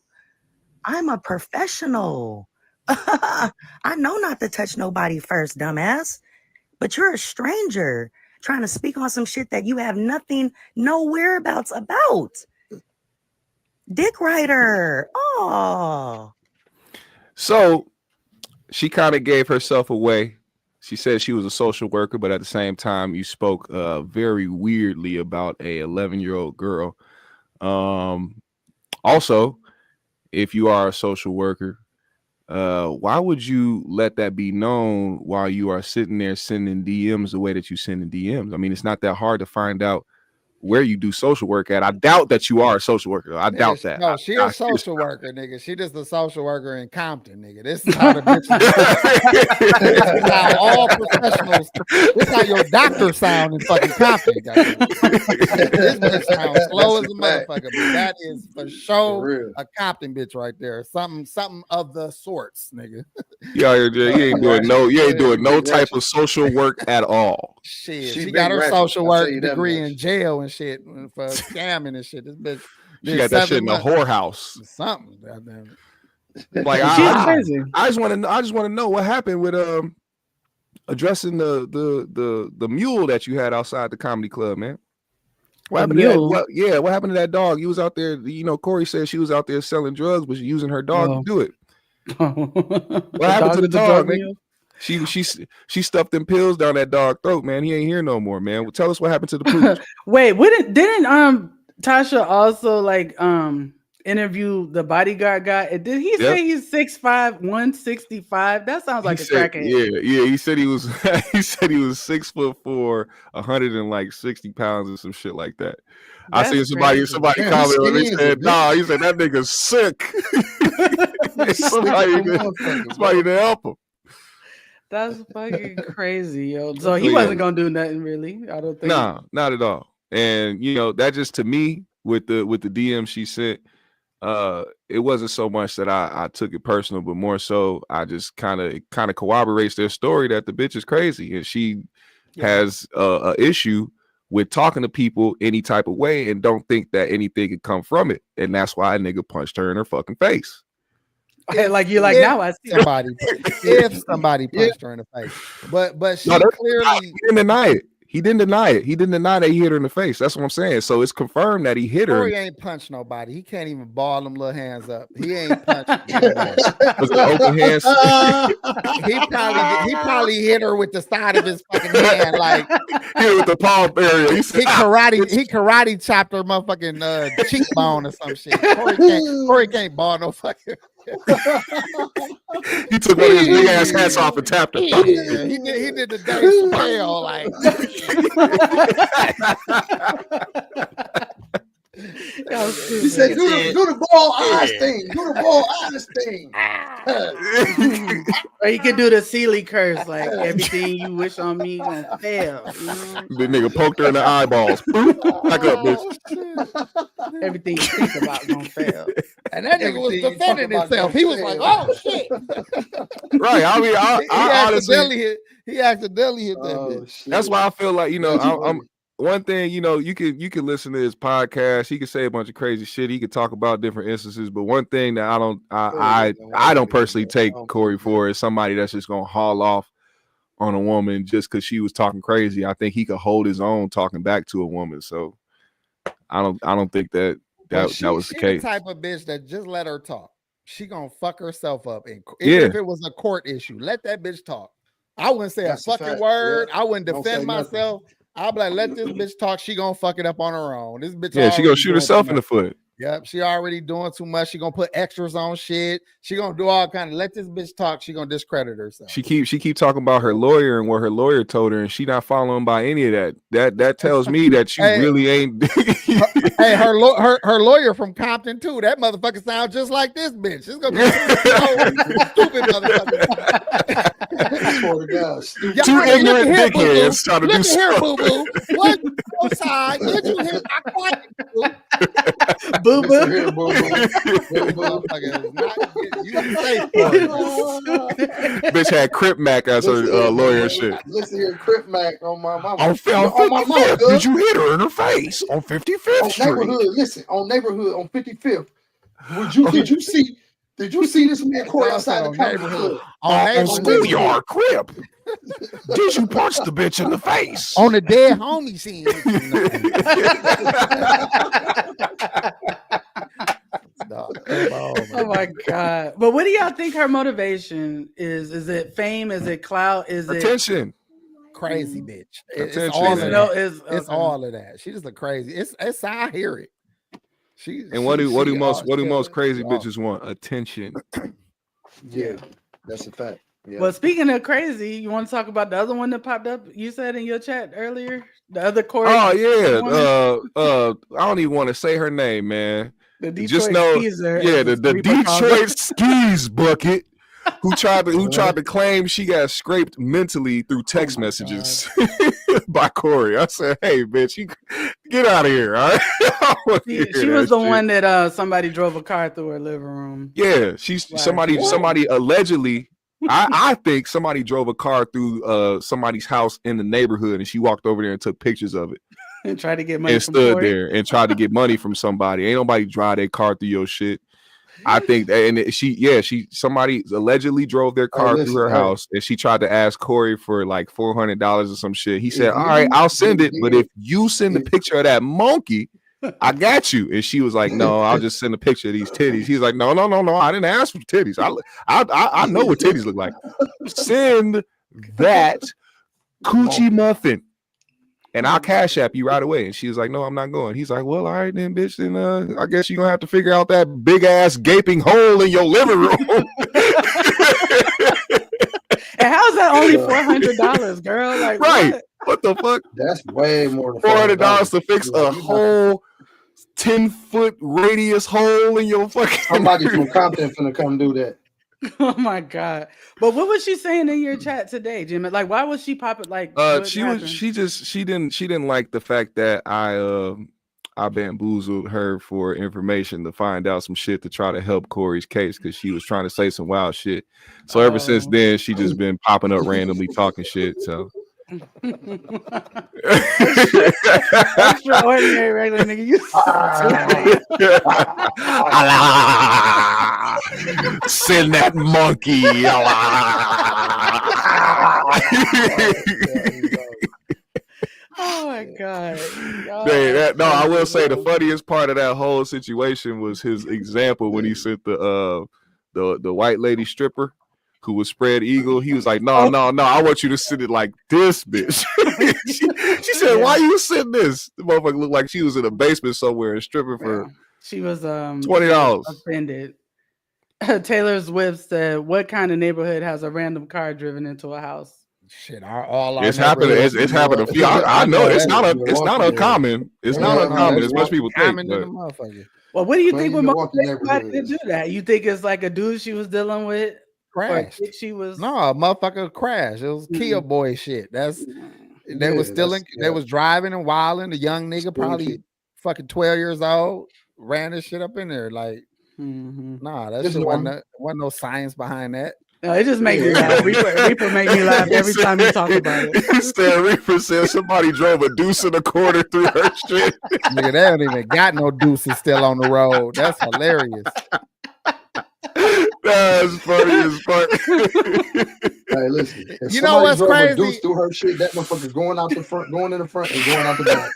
I'm a professional. I know not to touch nobody first, dumbass. But you're a stranger trying to speak on some shit that you have no whereabouts about. Dick Rider. Oh. So she kind of gave herself away. She said she was a social worker, but at the same time, you spoke very weirdly about a 11-year-old girl. Also, if you are a social worker, why would you let that be known while you are sitting there sending DMs the way that you send in DMs? I mean, it's not that hard to find out where you do social work at. I doubt that you are a social worker. I doubt that. No, she a social worker, nigga. She just a social worker in Compton, nigga. This is how the bitches. This is how all professionals. This is how your doctor sound in fucking Compton. This bitch sounds slow as a motherfucker, but that is for sure a Compton bitch right there. Something of the sorts, nigga. Yeah, you ain't doing no type of social work at all. Shit, she got her social work degree in jail and shit for scamming and shit. This bitch, she got that shit in a whorehouse. Something, goddamn. Like I just want to know what happened with addressing the mule that you had outside the comedy club, man. What happened to that? What happened to that dog? You was out there. You know, Corey said she was out there selling drugs, but she using her dog to do it. What happened to the dog, man? She stuffed them pills down that dog throat, man. He ain't here no more, man. Well, tell us what happened to the pooch. Wait, didn't Tasha also like interview the bodyguard guy? Did he say he's 6'5", 165? That sounds like a crackhead. Yeah. He said he was 6'4", 160 pounds or some shit like that. That's I seen somebody comment and they said, "Nah," he said that nigga's sick. somebody to help him. That's fucking crazy, yo. So he wasn't gonna do nothing really. I don't think. No, not at all. And you know, that just to me with the DM she sent, it wasn't so much that I took it personal, but more so I just kind of corroborates their story that the bitch is crazy and she has a issue with talking to people any type of way and don't think that anything could come from it. And that's why a nigga punched her in her fucking face. Like you're like, now I see somebody. If somebody punched her in the face, but she clearly he didn't deny it. He didn't deny it. He didn't deny that he hit her in the face. That's what I'm saying. So it's confirmed that he hit her. Corey ain't punched nobody. He can't even ball them little hands up. He ain't punched. Was it open hands? He probably hit her with the side of his fucking hand, like hit with the palm area. He karate chopped her motherfucking cheekbone or some shit. Corey can't ball no fucking. He took one of his big ass hats off and tapped her. Yeah, he did the Dave Chappelle like. He said, "Do the ball eyes thing. Do the ball eyes thing." Or you can do the Sealy curse, like everything you wish on me gonna fail. You know? The nigga poked her in the eyeballs. Back up, bitch. Everything you think about gonna fail. And that nigga was defending himself. He was like, "Oh shit!" Right. I mean, he accidentally hit that bitch. That's why I feel like I'm. One thing, you know, you can listen to his podcast. He can say a bunch of crazy shit. He could talk about different instances. But one thing that I don't personally take Corey for is somebody that's just gonna haul off on a woman just because she was talking crazy. I think he could hold his own talking back to a woman. So I don't think that was the case. The type of bitch that just let her talk. She gonna fuck herself up. Even if it was a court issue, let that bitch talk. I wouldn't say That's a a fucking fact. word. Yeah. I wouldn't Don't say defend nothing. myself. I'll be like, let this bitch talk. She gonna fuck it up on her own. This bitch. Yeah, she gonna already shoot doing herself too in the much. foot. Yep, she already doing too much. She gonna put extras on shit. She gonna do all kind of. Let this bitch talk. She gonna discredit herself. She keep talking about her lawyer and what her lawyer told her, and she not following by any of that. That tells me that you really ain't. Hey, her lawyer from Compton too. That motherfucker sounds just like this bitch. It's gonna be stupid motherfucker. I swear to God, stupid. Two ignorant dickheads trying to do here, something. boo boo. What outside? Did you hit my quiet? Boo Listen boo. here, boo boo. Boo boo. Motherfucker is not you safe for it. Bitch had Crip Mac as her lawyer and shit. Listen here, Crip Mac on my mama. On my mama, did you hit her in her face on 55th on Street? neighborhood? Listen, on neighborhood on 55th. Did you see this man Corey outside the neighborhood? On schoolyard Crip. Did you punch the bitch in the face? On the dead homie scene. Oh my God. But what do y'all think her motivation is? Is it fame? Is it clout? Is it attention? Crazy bitch. It's Attention, all of man. that. It's all of that. She just look crazy. It's I hear it. What do most crazy bitches want? Attention. Yeah, that's a fact. Yeah. Well, speaking of crazy, you want to talk about the other one that popped up? You said in your chat earlier, the other Corey. Oh yeah. I don't even want to say her name, man. The Detroit Just know, Skeezer, yeah, the Detroit skis bucket who tried to claim she got scraped mentally through text messages by Corey. I said, hey, bitch, you get out of here. All right. She was the one that somebody drove a car through her living room. Yeah, somebody allegedly. I think somebody drove a car through somebody's house in the neighborhood, and she walked over there and took pictures of it. And tried to get money and from stood Corey. there and tried to get money from somebody. Ain't nobody drive their car through your shit. I think that, and somebody allegedly drove their car through her house, and she tried to ask Corey for like $400 or some shit. He said, all right, I'll send it, but if you send a picture of that monkey, I got you. And she was like, no, I'll just send a picture of these titties. He's like, no, I didn't ask for titties. I know what titties look like. Send that coochie muffin, and I'll cash app you right away. And she was like, no, I'm not going. He's like, well, all right then, bitch. Then I guess you're gonna have to figure out that big ass gaping hole in your living room. And how's that only $400, girl? Like, right? What the fuck? That's way more than $400 to fix a whole 10-foot radius hole in your fucking. Somebody from Compton finna come do that. Oh my God. But what was she saying in your chat today, Jim? Like, why was she popping? Like, she didn't like the fact that I bamboozled her for information to find out some shit to try to help Corey's case, because she was trying to say some wild shit. So ever since then, she just been popping up randomly talking shit. So extraordinary regular nigga. You send that monkey. Oh my God. I will say the funniest part of that whole situation was his example when he sent the white lady stripper who was spread eagle. He was like, no, I want you to send it like this, bitch. she said, why you send this? The motherfucker looked like she was in a basement somewhere and stripping for she was $20. Offended. Taylor's whip said, what kind of neighborhood has a random car driven into a house? Shit, it's happened. It's happened a few. I know it's not uncommon. It's not uncommon as much people think. Well, what do you think would motivate somebody to do that? You think it's like a dude she was dealing with? Crashed. She was motherfucker crashed. It was Kia boy shit. They was driving and wilding. The young nigga, probably fucking 12 years old, ran this shit up in there. Like, nah, that shit wasn't no science behind that. No, it just makes me laugh. Reaper make me laugh every time you talk about it. Instead, Reaper said somebody drove a deuce and a quarter through her shit. Nigga, they don't even got no deuces still on the road. That's hilarious. That's funny as fuck. Hey, listen. You know what's crazy? Deuce through her shit, that motherfucker going out the front, going in the front, and going out the back.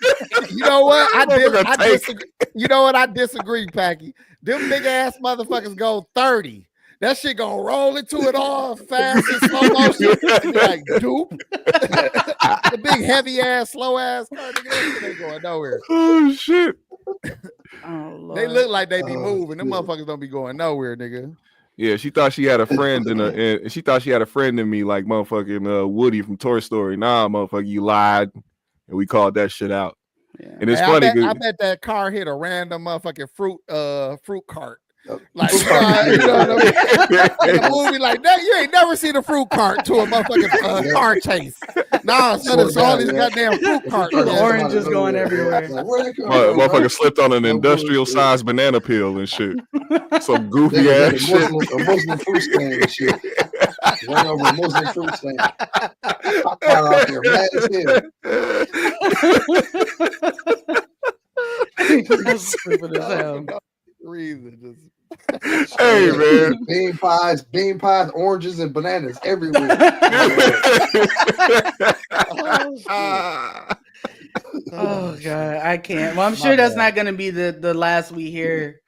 You know what? I disagree, Packy. Them big ass motherfuckers go 30. That shit gonna roll into it all fast and slow motion. And be like, dupe. The big heavy ass, slow ass car, nigga, that shit ain't going nowhere. Oh shit. Oh, Lord. They look like they be moving. Them motherfuckers don't be going nowhere, nigga. Yeah, she thought she had a friend and she thought she had a friend in me like motherfucking Woody from Toy Story. Nah, motherfucker, you lied. And we called that shit out. Yeah. And it's Hey, funny. I bet that car hit a random motherfucking fruit cart. Like, you know what I mean? In the movie like that, you ain't never seen a fruit cart to a motherfucking car chase. Nah, son, it's all these goddamn fruit carts. The oranges going everywhere. Motherfucker slipped on an industrial sized banana peel and shit. Some goofy ass shit. A Muslim fruit stand and shit. Run over a Muslim fruit stand. Car out there, mad as hell. Stupid as hell. Reason. Hey man, bean pies, oranges, and bananas everywhere. Oh god, I can't. Well, I'm sure that's not going to be the last we hear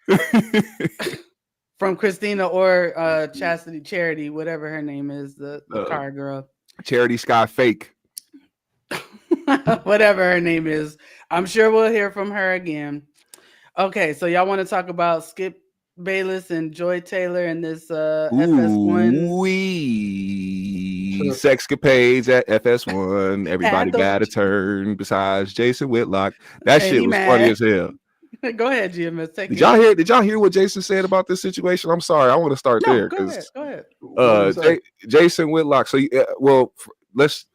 from Cristina or Charity, whatever her name is, the car girl. Charity Sky Fake. Whatever her name is. I'm sure we'll hear from her again. Okay, so y'all want to talk about Skip Bayless and Joy Taylor and this FS1? Sexcapades at FS1. Everybody got a turn besides Jason Whitlock. That shit was funny as hell. Go ahead, GMS. Did y'all hear what Jason said about this situation? I'm sorry, I want to start there. Go ahead. Jason Whitlock. So let's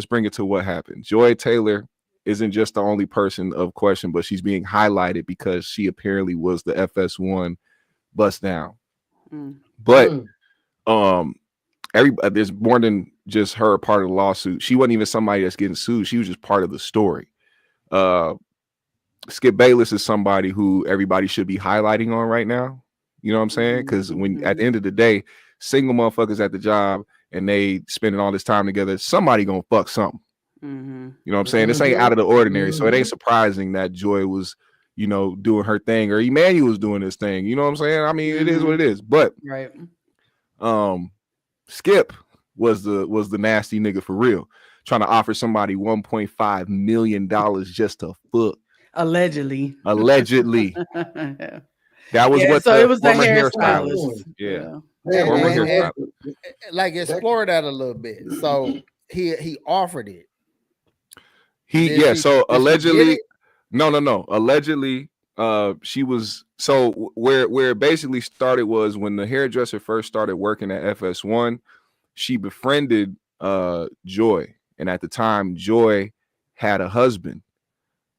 bring it to what happened. Joy Taylor isn't just the only person of question, but she's being highlighted because she apparently was the FS1 bust down. But there's more than just her part of the lawsuit. She wasn't even somebody that's getting sued. She was just part of the story. Skip Bayless is somebody who everybody should be highlighting on right now. You know what I'm saying? Because when at the end of the day, single motherfuckers at the job and they spending all this time together, somebody gonna fuck something. You know what I'm saying? This ain't out of the ordinary. So it ain't surprising that Joy was, doing her thing, or Emmanuel was doing his thing. You know what I'm saying? I mean, it is what it is. But right. Skip was the nasty nigga for real, trying to offer somebody $1.5 million just to fuck. Allegedly. That was what. So it was the hairstylist. Yeah. Like explore that a little bit. So he offered it. So allegedly, no. Allegedly, she was where it basically started was when the hairdresser first started working at FS1, she befriended Joy. And at the time, Joy had a husband,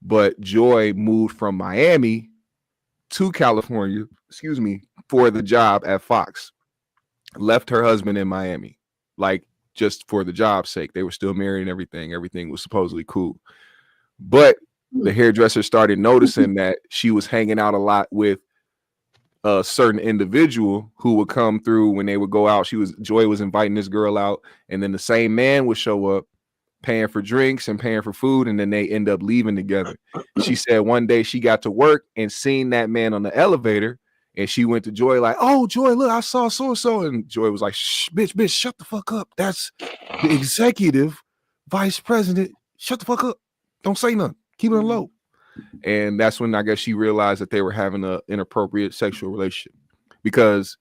but Joy moved from Miami to California, for the job at Fox. Left her husband in Miami, like just for the job's sake. They were still married and everything. Everything was supposedly cool. But the hairdresser started noticing that she was hanging out a lot with a certain individual who would come through when they would go out. Joy was inviting this girl out, and then the same man would show up paying for drinks and paying for food, and then they end up leaving together. She said one day she got to work and seen that man on the elevator, and she went to Joy like, "Oh, Joy, look, I saw so-and-so." And Joy was like, "Shh, bitch, shut the fuck up. That's the executive vice president. Shut the fuck up. Don't say nothing. Keep it low." And that's when I guess she realized that they were having an inappropriate sexual relationship, because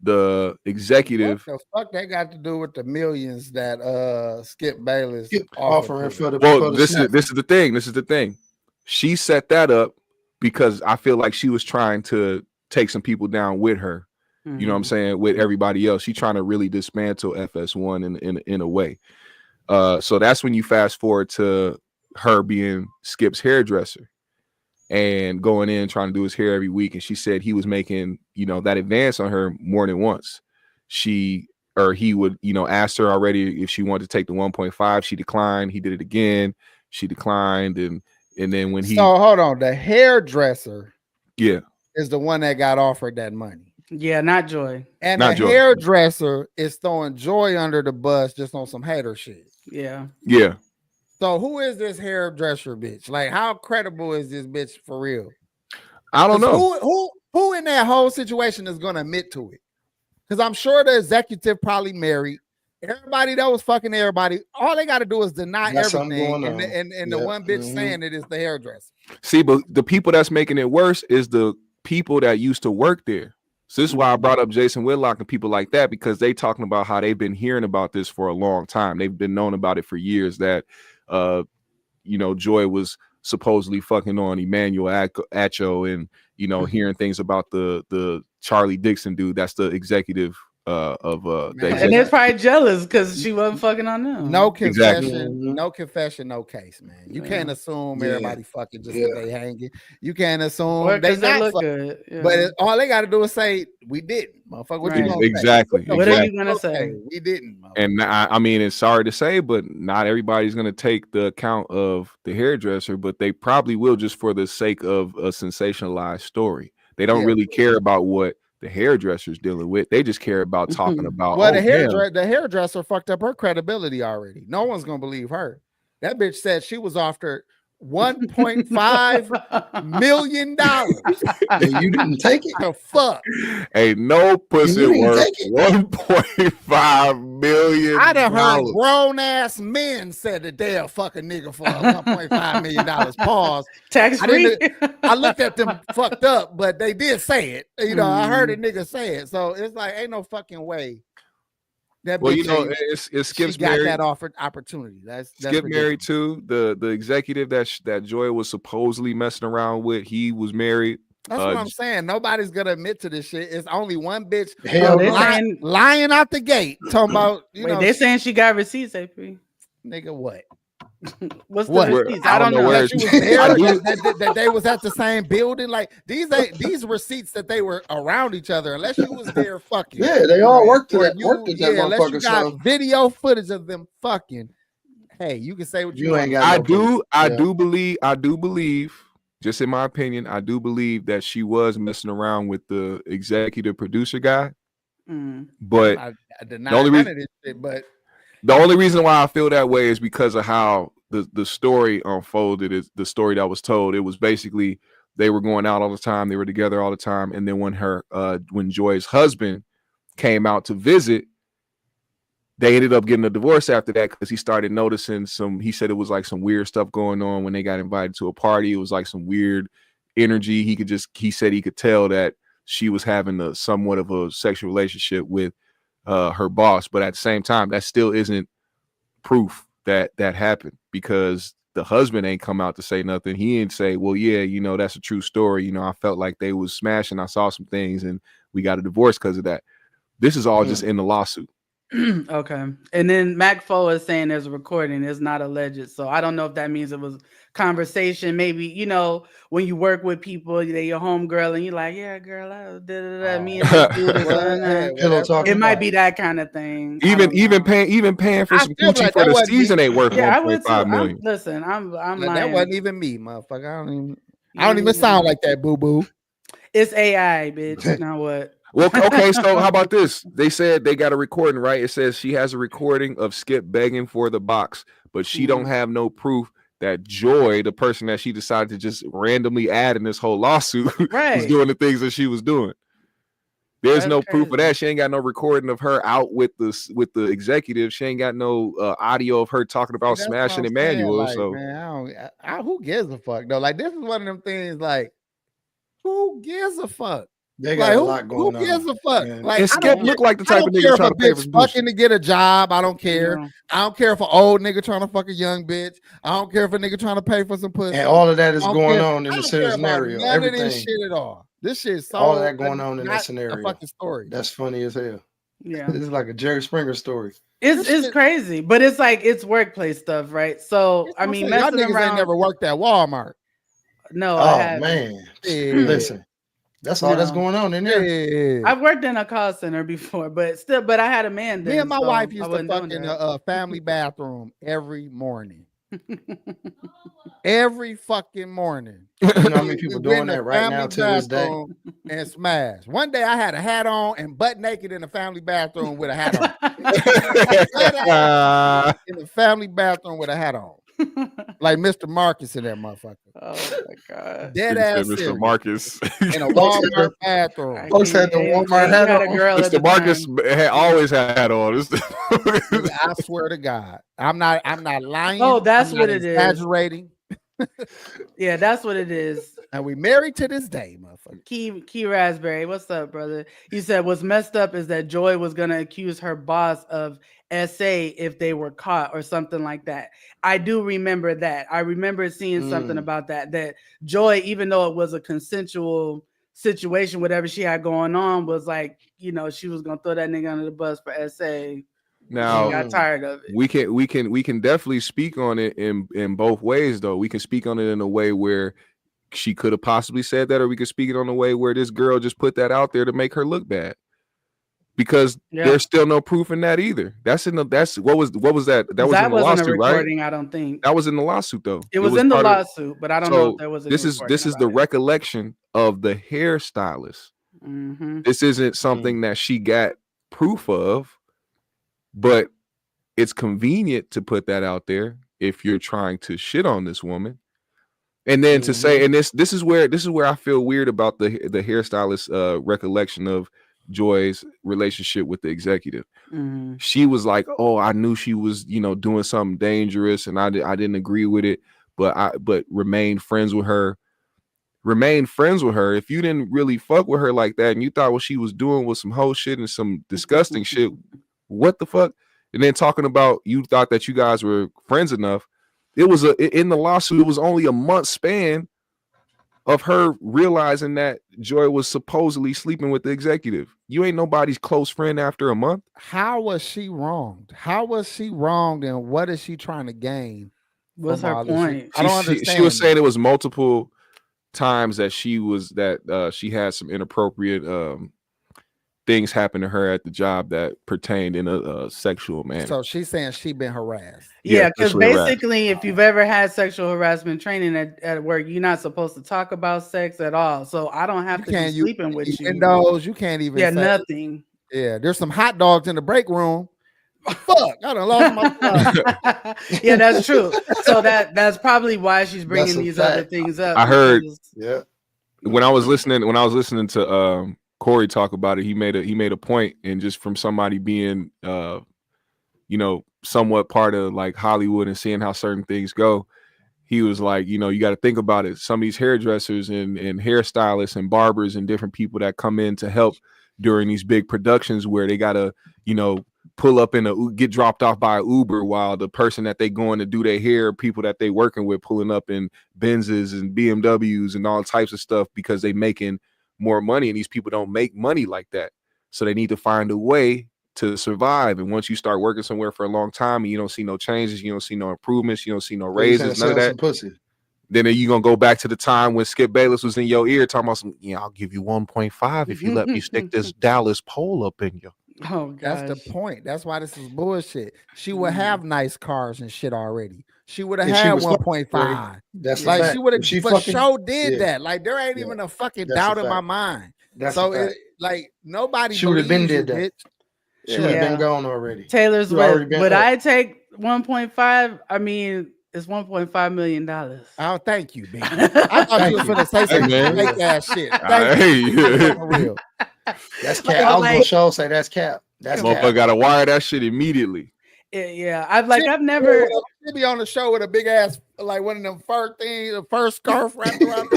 the executive. What the fuck that got to do with the millions that Skip Bayless offering for the? Well, this is the thing. This is the thing. She set that up because I feel like she was trying to take some people down with her. You know what I'm saying? With everybody else, she's trying to really dismantle FS1 in a way. So that's when you fast forward to her being Skip's hairdresser and going in trying to do his hair every week. And she said he was making, that advance on her more than once. He would, ask her already if she wanted to take the 1.5. She declined. He did it again. She declined. And then when so hold on, the hairdresser is the one that got offered that money. Yeah, not Joy. And not the hairdresser is throwing Joy under the bus just on some hater shit. Yeah. Yeah. So who is this hairdresser bitch? Like, how credible is this bitch for real? I don't know. Who in that whole situation is gonna admit to it? Because I'm sure the executive probably married. Everybody that was fucking everybody, all they got to do is deny everything. And the one bitch saying it is the hairdresser. See, but the people that's making it worse is the people that used to work there. So this is why I brought up Jason Whitlock and people like that, because they talking about how they've been hearing about this for a long time. They've been known about it for years that, Joy was supposedly fucking on Emmanuel Acho and, hearing things about the Charlie Dixon dude. That's the executive of and they're probably jealous because she wasn't fucking on them. No confession, no confession, no case, man. You can't assume everybody fucking just because they hanging. You can't assume they not look good. But all they got to do is say we didn't, motherfucker. What you gonna exactly. Say? What are you gonna say? We didn't. And I mean, it's sorry to say, but not everybody's gonna take the account of the hairdresser, but they probably will just for the sake of a sensationalized story. They don't really care about what the hairdresser's dealing with. They just care about talking about. Well, the hairdresser fucked up her credibility already. No one's gonna believe her. That bitch said she was offered $1.5 million. And you didn't take it. The fuck? Ain't no pussy worth $1.5 million. I done heard grown ass men said that they'll fuck a nigga for $1.5 million. Pause. Tax free. I looked at them fucked up, but they did say it. I heard a nigga say it. So it's like ain't no fucking way. That it's Skip's married. Got that offered opportunity. That's Skip married too. The executive that Joy was supposedly messing around with, he was married. That's what I'm saying. Nobody's gonna admit to this shit. It's only one bitch lying out the gate. Talking about they're saying she got receipts, AP. Nigga, what? What's the receipts? I don't know. That they was at the same building. Like these receipts that they were around each other. Unless you was there fucking. Yeah, they all worked at that unless you got video footage of them fucking. Hey, you can say what you ain't got. I do believe. Just in my opinion, I do believe that she was messing around with the executive producer guy. But the only reason why I feel that way is because of how the story unfolded. Is the story that was told. It was basically they were going out all the time, they were together all the time, and then when Joy's husband came out to visit, they ended up getting a divorce after that because he started noticing he said it was like some weird stuff going on when they got invited to a party. It was like some weird energy. He said he could tell that she was having somewhat of a sexual relationship with her boss, but at the same time, that still isn't proof that happened because the husband ain't come out to say nothing. He didn't say, well, yeah, that's a true story. I felt like they was smashing. I saw some things and we got a divorce because of that. This is all just in the lawsuit. Okay. And then MacFo is saying there's a recording. It's not alleged. So I don't know if that means it was conversation. Maybe, when you work with people, they're your homegirl and you're like, yeah, girl, me and this dude it might be that kind of thing. Even paying for some Gucci for the season ain't worth $1.5 million. Listen, I'm lying. That wasn't even me, motherfucker. I don't even sound like that, boo-boo. It's AI, bitch. Now what? Well, okay, so how about this? They said they got a recording, right? It says she has a recording of Skip begging for the box, but she don't have no proof that Joy, the person that she decided to just randomly add in this whole lawsuit, was doing the things that she was doing. There's no proof of that. She ain't got no recording of her out with the executive. She ain't got no audio of her talking about smashing Emmanuel. Like, so man, who gives a fuck though? Like this is one of them things. Like who gives a fuck? They got a lot going on. Who gives a fuck? Yeah. Like Skip look like the type of nigga trying to pay for fucking to get a job. I don't care. Yeah. I don't care if an old nigga trying to fuck a young bitch. I don't care if a nigga trying to pay for some pussy. And all of that is going on in the scenario. None of this shit at all. This shit is so all of that going on in that scenario. A fucking story. That's funny as hell. Yeah, this is like a Jerry Springer story. It's crazy, but it's like it's workplace stuff, right? So I mean, y'all niggas ain't never worked at Walmart. No, man, listen. That's all that's going on in there. Yeah. I've worked in a call center before, but I had a man then. Me and my wife used to fuck in a family bathroom every morning. Every fucking morning. You know how many people doing that right now to this day? And smash. One day I had a hat on and butt naked in a family bathroom with a hat on. In the family bathroom with a hat on. Like Mr. Marcus in that motherfucker. Oh my god. Dead ass Mr. serious. Marcus. In a Walmart bathroom. Folks had the Walmart hat had a on. girl at the Mr. Marcus time. had always had on this. I swear to God, I'm not lying. Oh, that's I'm what not it is. exaggerating. Yeah, that's what it is. And we married to this day, motherfucker. Key Raspberry, what's up, brother? He said what's messed up is that Joy was gonna accuse her boss of SA if they were caught or something like that. I do remember that. I remember seeing something about that. That Joy, even though it was a consensual situation, whatever she had going on, was like, you know, she was gonna throw that nigga under the bus for SA. Now she got tired of it. We can definitely speak on it in both ways, though. We can speak on it in a way where she could have possibly said that, or we could speak it on the way where this girl just put that out there to make her look bad. Because there's still no proof in that either. What was that? That was in the lawsuit, a recording, right? I don't think that was in the lawsuit though. it was in the lawsuit, but I don't know if there was. This is the recollection of the hairstylist. Mm-hmm. This isn't something that she got proof of, but it's convenient to put that out there if you're trying to shit on this woman. And then to say, and this is where I feel weird about the hairstylist recollection of Joy's relationship with the executive. Mm-hmm. She was like, "Oh, I knew she was, doing something dangerous, and I didn't agree with it, but remained friends with her. If you didn't really fuck with her like that, and you thought what she was doing was some whole shit and some disgusting shit, what the fuck?" And then talking about you thought that you guys were friends enough. It was in the lawsuit. It was only a month span of her realizing that Joy was supposedly sleeping with the executive. You ain't nobody's close friend after a month. How was she wronged? How was she wronged, and what is she trying to gain? What's her point? I don't understand. She was saying it was multiple times that she had some inappropriate things happen to her at the job that pertained in a sexual manner. So she's saying she been harassed. Yeah, because basically, if you've ever had sexual harassment training at work, you're not supposed to talk about sex at all. So I don't have to be sleeping with you. Windows, you can't even. Yeah, nothing. Yeah, there's some hot dogs in the break room. Fuck, I done lost my phone. Yeah, that's true. So that's probably why she's bringing these other things up. I heard. Yeah. When I was listening to Corey talk about it, he made a point, and just from somebody being somewhat part of like Hollywood and seeing how certain things go, he was like, you got to think about it. Some of these hairdressers and hairstylists and barbers and different people that come in to help during these big productions where they gotta pull up get dropped off by an Uber, while the person that they going to do their hair, people that they working with, pulling up in Benzes and BMWs and all types of stuff because they making more money, and these people don't make money like that. So they need to find a way to survive. And once you start working somewhere for a long time and you don't see no changes, you don't see no improvements, you don't see no raises, none of that, pussy. Then you gonna go back to the time when Skip Bayless was in your ear talking about some, I'll give you 1.5 if you let me stick this Dallas pole up in you. Oh, gosh. That's the point. That's why this is bullshit. She would have nice cars and shit already. She would have had 1.5. That's like she would have. She for fucking sure did that. Like there ain't even a fucking doubt in my mind. That's so like nobody. She would have been did that. Bitch. She would have been gone already. Taylor's would I take 1.5? I mean, it's $1.5 million. Oh, thank you, baby. I thought you were gonna say some fake ass shit. Thank you. For real. That's cap. I was gonna show say that's cap. That's motherfucker got to wire that shit immediately. Yeah, I've never. She'd be on the show with a big ass, like one of them fur things, a fur scarf wrapped around.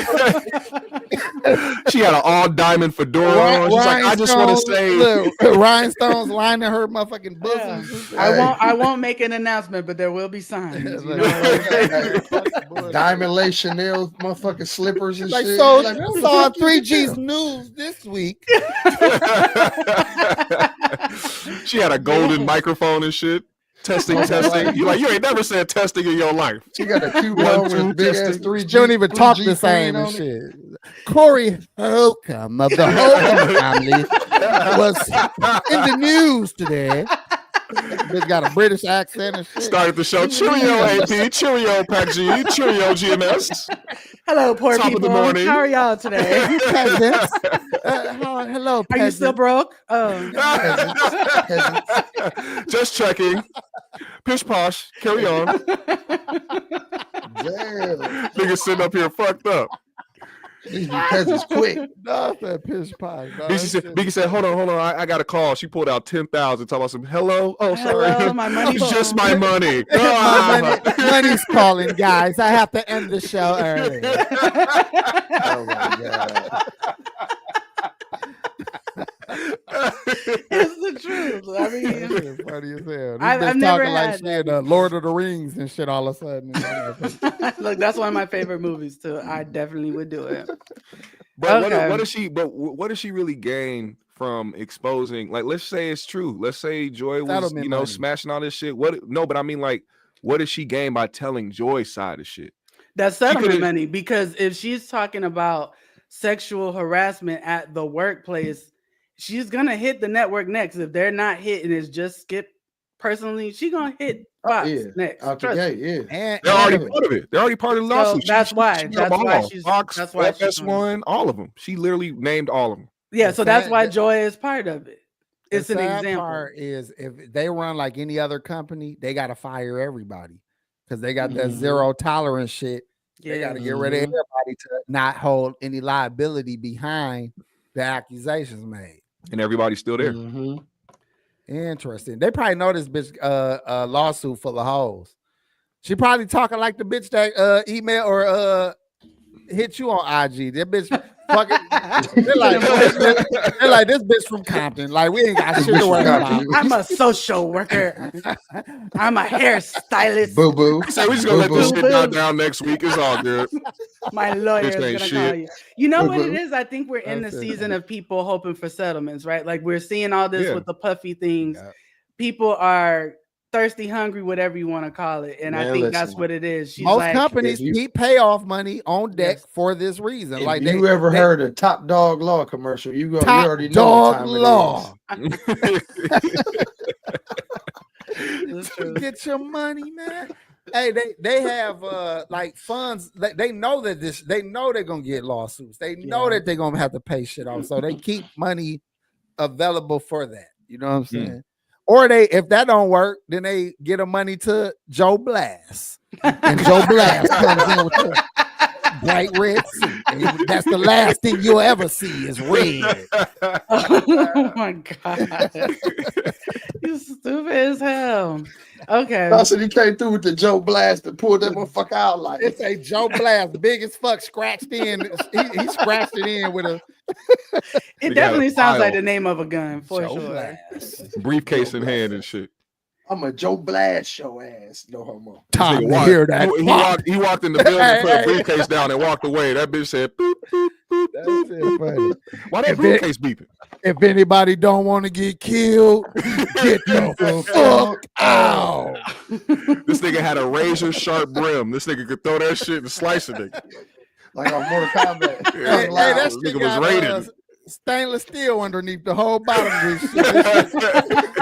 She had an all diamond fedora on. She's like, I just want to say, rhinestones lining her motherfucking bosom. Yeah. I won't make an announcement, but there will be signs. Diamond lace Chanel motherfucking slippers and shit. So I saw 3G's news this week. She had a golden microphone and shit. Testing. You ain't never said testing in your life. She got a Q1 with big ass 3G. She don't even talk the same and shit. Corey Holcomb of the Holcomb family was in the news today. Bitch got a British accent and shit. Started the show. Cheerio, AP. Cheerio, Pac G. Cheerio, GMS. Hello, poor Top people. Of the morning. How are y'all today? Peasants. Hello, peasants. Are you still broke? Oh. Just checking. Pish posh. Carry on. Damn. Nigga sitting up here fucked up. These peasants quick. No, that pish pie. No, Binky said, hold on. I got a call. She pulled out 10,000. Talking about some hello. Oh, sorry. Hello, my money. It's just my money. Money's calling, guys. I have to end the show early. Oh my god. It's the truth. I mean, It's funny as hell. I've never talking like had shit, Lord of the Rings and shit all of a sudden. look, that's one of my favorite movies too. I definitely would do it. But Okay. what does she really gain from exposing? Like, let's say it's true. Let's say Joy was, Settlement money. smashing all this shit. But I mean, like, what does she gain by telling Joy's side of shit? That's settlement could've- money, because if she's talking about sexual harassment at the workplace, she's gonna hit the network next. If they're not hitting, it's just Skip personally. She gonna hit Fox next. Out the Trust me. gate, yeah. And They're already part of it. They're already part of the So lawsuit. that's why. got That's them why all. she's. Fox, That's why she's doing it. FS1, all of them. She literally named all of them. Yeah, The so that's sad- why the- Joy is part of it. It's the an sad example. part is if they run like any other company, they got to fire everybody because they got that Mhm. zero tolerance shit. They got to get rid of Mhm. everybody to not hold any liability behind the accusations made. And everybody's still there. Mhm. Interesting. They probably know this bitch lawsuit full of hoes. She probably talking like the bitch that email or hit you on IG. That bitch fucking they're like this bitch from Compton. Like we ain't got shit to worry about. I'm a social worker. I'm a hairstylist. Boo boo. So we just gonna let this Boo-boo. shit die down next week. It's all good. My lawyer is Bitch gonna ain't call shit. you. You know what it Boo-boo. is? I think we're in the That's it. season of people hoping for settlements, right? Like we're seeing all this Yeah. with the puffy things. Yeah. People are thirsty, hungry, whatever you want to call it. And I Man, think that's listen. what it is. She's Most like, companies if you- keep payoff money on deck Yes. for this reason. If Like you ever heard a Top Dog Law commercial, you Top already know Dog what time Law. It's true. Get your money, man. Hey, they have like funds. They know that they know they're gonna get lawsuits. They know Yeah. that they're gonna have to pay shit off. So they keep money available for that. You know what I'm saying? Or if that don't work, then they get the money to Joe Blast. And Joe Blast comes in with the bright red suit. And that's the last thing you'll ever see is red. Oh my god. You stupid as hell. Okay. I said he came through with the Joe Blast and pulled that motherfucker out like It's a Joe Blast, big as fuck, scratched in. He scratched it in with a It They got a definitely sounds like file. the name of a gun for Joe sure. Blast. Briefcase in hand and shit. I'm a Joe Blast show ass. No homo. Time Nigga to walked- hear that. He walked in the building, Hey, put a hey. briefcase down, and walked away. That bitch said, boop, boop, boop, That's boop, it, boop, funny. boop. Why that If it- briefcase beeping? If anybody don't want to get killed, get the fuck out. This nigga had a razor sharp brim. This nigga could throw that shit and slice a nigga. Like on Mortal Kombat. Yeah. Hey, Loud. that This shit nigga was got rated. stainless steel underneath the whole bottom of this shit.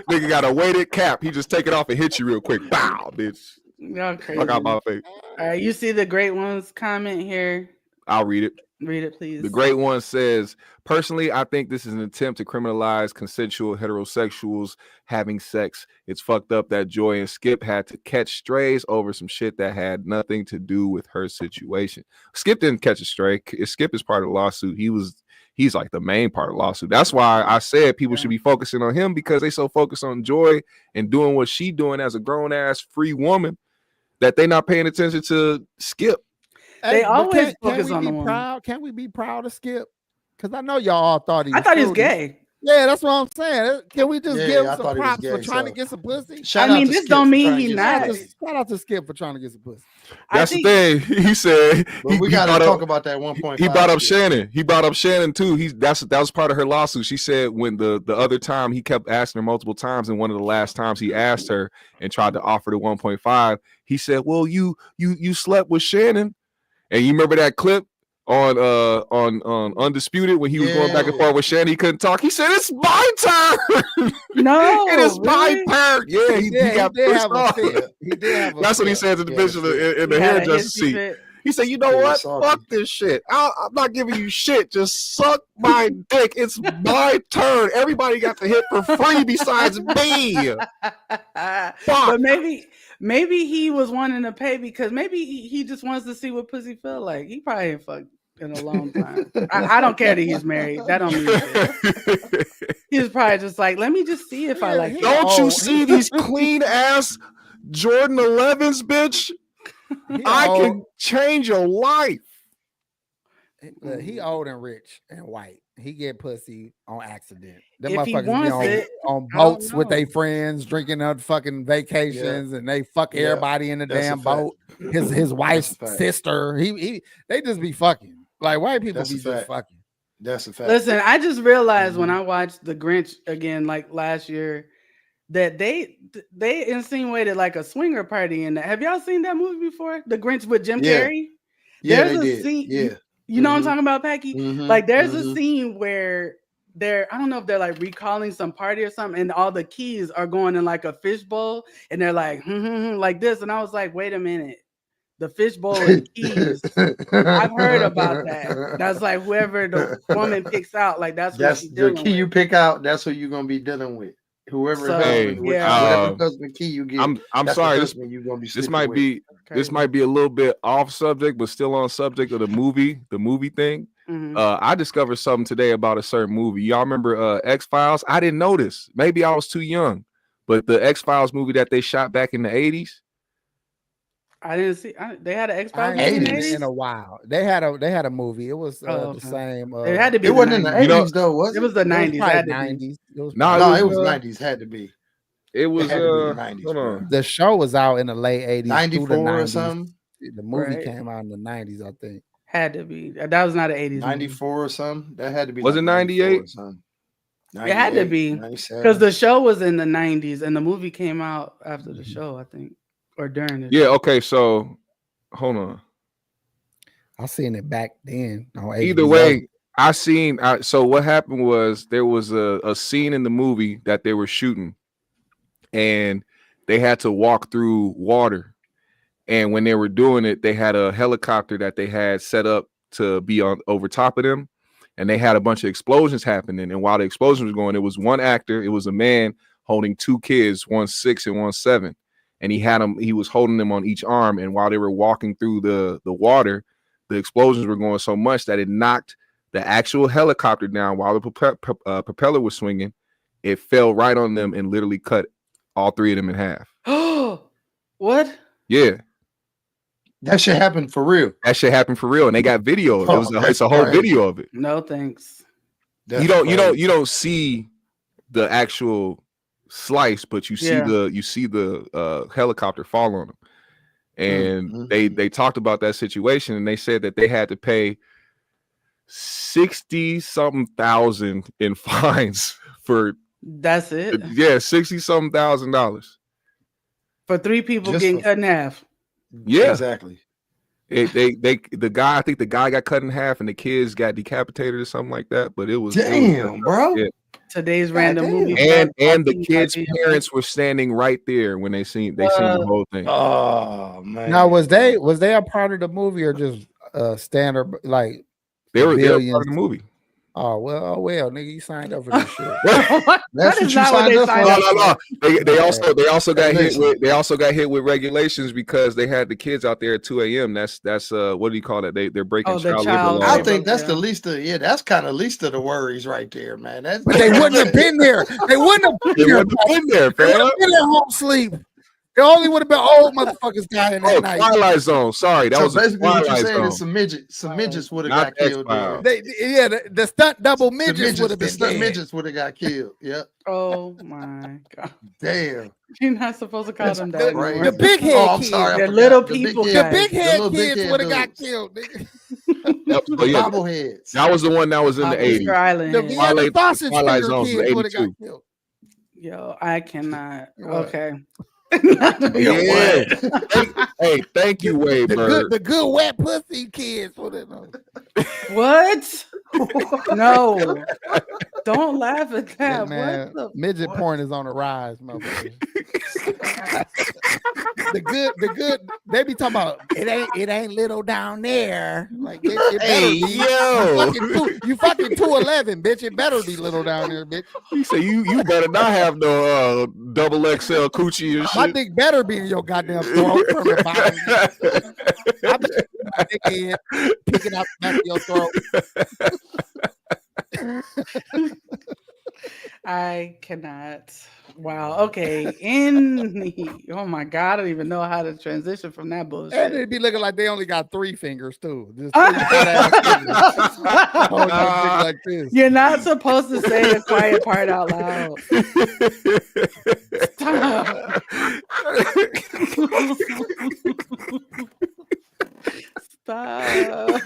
Nigga got a weighted cap. He just take it off and hit you real quick. Bow, bitch. Y'all crazy. Fuck out my face. All right, you see the great ones comment here. I'll read it. Read it, please. The great one says, personally, I think this is an attempt to criminalize consensual heterosexuals having sex. It's fucked up that Joy and Skip had to catch strays over some shit that had nothing to do with her situation. Skip didn't catch a stray. Skip is part of the lawsuit. He's like the main part of the lawsuit. That's why I said people should be focusing on him, because they so focused on Joy and doing what she doing as a grown ass free woman that they not paying attention to Skip. They but always can focus we on be the woman. proud? Can we be proud of Skip? Because I know y'all all thought he was I thought he was fruity. gay. Yeah, that's what I'm saying. Can we just Yeah, give I him thought some he was props for gay, trying to so- get some pussy? Shout I out mean, to this Skip don't for mean trying to he get not. some pussy. Shout out to Skip for trying to get some pussy. That's I the thing. He said But we he got to brought talk up- about that 1.5. He brought up shit. Shannon. He brought up Shannon too. That was part of her lawsuit. She said when the other time he kept asking her multiple times, and one of the last times he asked her and tried to offer the 1.5, he said, "Well, you slept with Shannon," and you remember that clip on Undisputed when he was going back and Yeah. forth with Shannon. He couldn't talk. He said, "It's my turn. No, It is my really? turn." Yeah, he got did pissed have a off. fit. He did have a That's what he fit. said to the Yeah, bitch in the He had a hairdresser hissy seat. fit. He said, "You know what? Fuck this shit. I'm not giving you shit. Just suck my dick. It's my turn. Everybody got to hit for free besides me." But maybe he was wanting to pay because maybe he just wants to see what pussy feel like. He probably ain't fucked in a long time. I don't care that he's married. That don't mean shit. He's probably just like, let me just see if I like it. Don't you see these clean ass Jordan 11s, bitch? I can change your life. He old and rich and white. He get pussy on accident. Them If he motherfuckers wants be it, on I don't boats with know. their friends, drinking on fucking vacations, and they fuck everybody in the That's a damn fact. boat. His wife's a fact. sister. They just be fucking. Like white people That's a be just fact. fucking. That's a fact. Listen, I just realized when I watched The Grinch again, like last year, that they insinuated like a swinger party in that. Have y'all seen that movie before? The Grinch with Jim Carrey? Yeah, There's they a did. scene. Yeah. You know what I'm talking about, Packy? Like there's a mhm. scene where I don't know if they're like recalling some party or something, and all the keys are going in like a fishbowl, and they're like, like this. And I was like, wait a minute. The fishbowl and keys. I've heard about that. That's like whoever the woman picks out, like that's what she's the dealing key with. you pick out. That's who you're gonna be dealing with. Whoever husband, whatever husband key you get. I'm sorry. This might be a little bit off subject, but still on subject of the movie thing. I discovered something today about a certain movie. Y'all remember X-Files? I didn't know this. Maybe I was too young, but the X-Files movie that they shot back in the 80s. I didn't see. They had an Xbox in a while. They had a movie. It was the same. It had to be. It wasn't in the 80s though, was it? It was the 90s. It had was 90s. It was it was 90s. Had to be. It was had to be the 90s. Hold on. The show was out in the late 80s. 94 through the 90s. or something. The movie came out in the 90s, I think. Had to be. That was not an 80s. 94 movie. or something. That had to be. Was it 98? It had to be because the show was in the 90s and the movie came out after the show, I think, or during it. Yeah. Okay. So, hold on. I seen it back then. Either way, so what happened was there was a scene in the movie that they were shooting, and they had to walk through water. And when they were doing it, they had a helicopter that they had set up to be on over top of them. And they had a bunch of explosions happening. And while the explosion was going, it was one actor. It was a man holding two kids, 1 6 and 1 7. And he was holding them on each arm. And while they were walking through the water, the explosions were going so much that it knocked the actual helicopter down while the propeller was swinging. It fell right on them and literally cut all three of them in half. What? Yeah. That shit happened for real. That shit happened for real, and they got video. It's a whole video of it. No thanks. You don't see the actual slice, but you see the helicopter fall on them. And they talked about that situation, and they said that they had to pay 60-something thousand in fines for. That's it. Yeah, $60-something thousand for 3 people getting cut in half. Yeah, exactly. I think the guy got cut in half and the kids got decapitated or something like that. But it was bro. Yeah. Today's random movie. And the kids' parents were standing right there when they seen the whole thing. Oh man. Now was they a part of the movie or just standard like they were part of the movie? Oh well, nigga, you signed up for this shit. That's what you signed up for. No. They also got hit with regulations because they had the kids out there at 2 a.m. That's what do you call that? They're breaking child labor laws. I think that's the least of that's kind of least of the worries right there, man. But they wouldn't have been there. They wouldn't have been there, fam. They would have been at home sleep. It only would have been old motherfuckers dying that night. Twilight Zone. Sorry, that was basically what you're saying. Zone. Is some midgets would have got killed. The stunt double midgets would have been dead. Midgets would have got killed. Yep. Oh my god. Damn. You're not supposed to call them that. The big head kids. The little people. The big head kids would have got killed. Bobbleheads. That was the one that was in the 80s. The Twilight Zone was 82. Yo, I cannot. Okay. Yeah. Hey, thank you, Waybird. The good wet pussy kids. What? No. Don't laugh at that. Man, midget porn is on the rise, motherfucker. the good. They be talking about it ain't little down there. Like it better be. Yo, you fucking 211, bitch. It better be little down there, bitch. He said you better not have no double XL coochie and shit. My dick better be in your goddamn throat from the bottom. I be my dick in, picking out the back of your throat. I cannot. Wow. Okay. Oh my God. I don't even know how to transition from that bullshit. And they be looking like they only got 3 fingers too. Just 3 fingers. Like this. You're not supposed to say the quiet part out loud. Stop. Stop.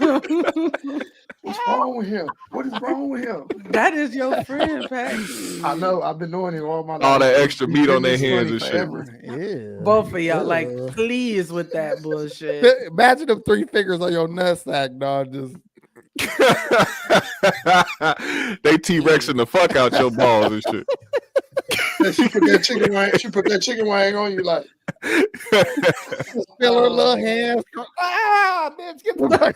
What's wrong with him? What is wrong with him? That is your friend, Pac. I know. I've been knowing him all my life. All that extra meat on their hands and shit. Yeah. Both of y'all, like, please with that bullshit. Imagine them 3 fingers on your nutsack, dog. Just they T-Rexing the fuck out your balls and shit. And she put that chicken wing on you like feel her little hands. Bitch, get the fuck.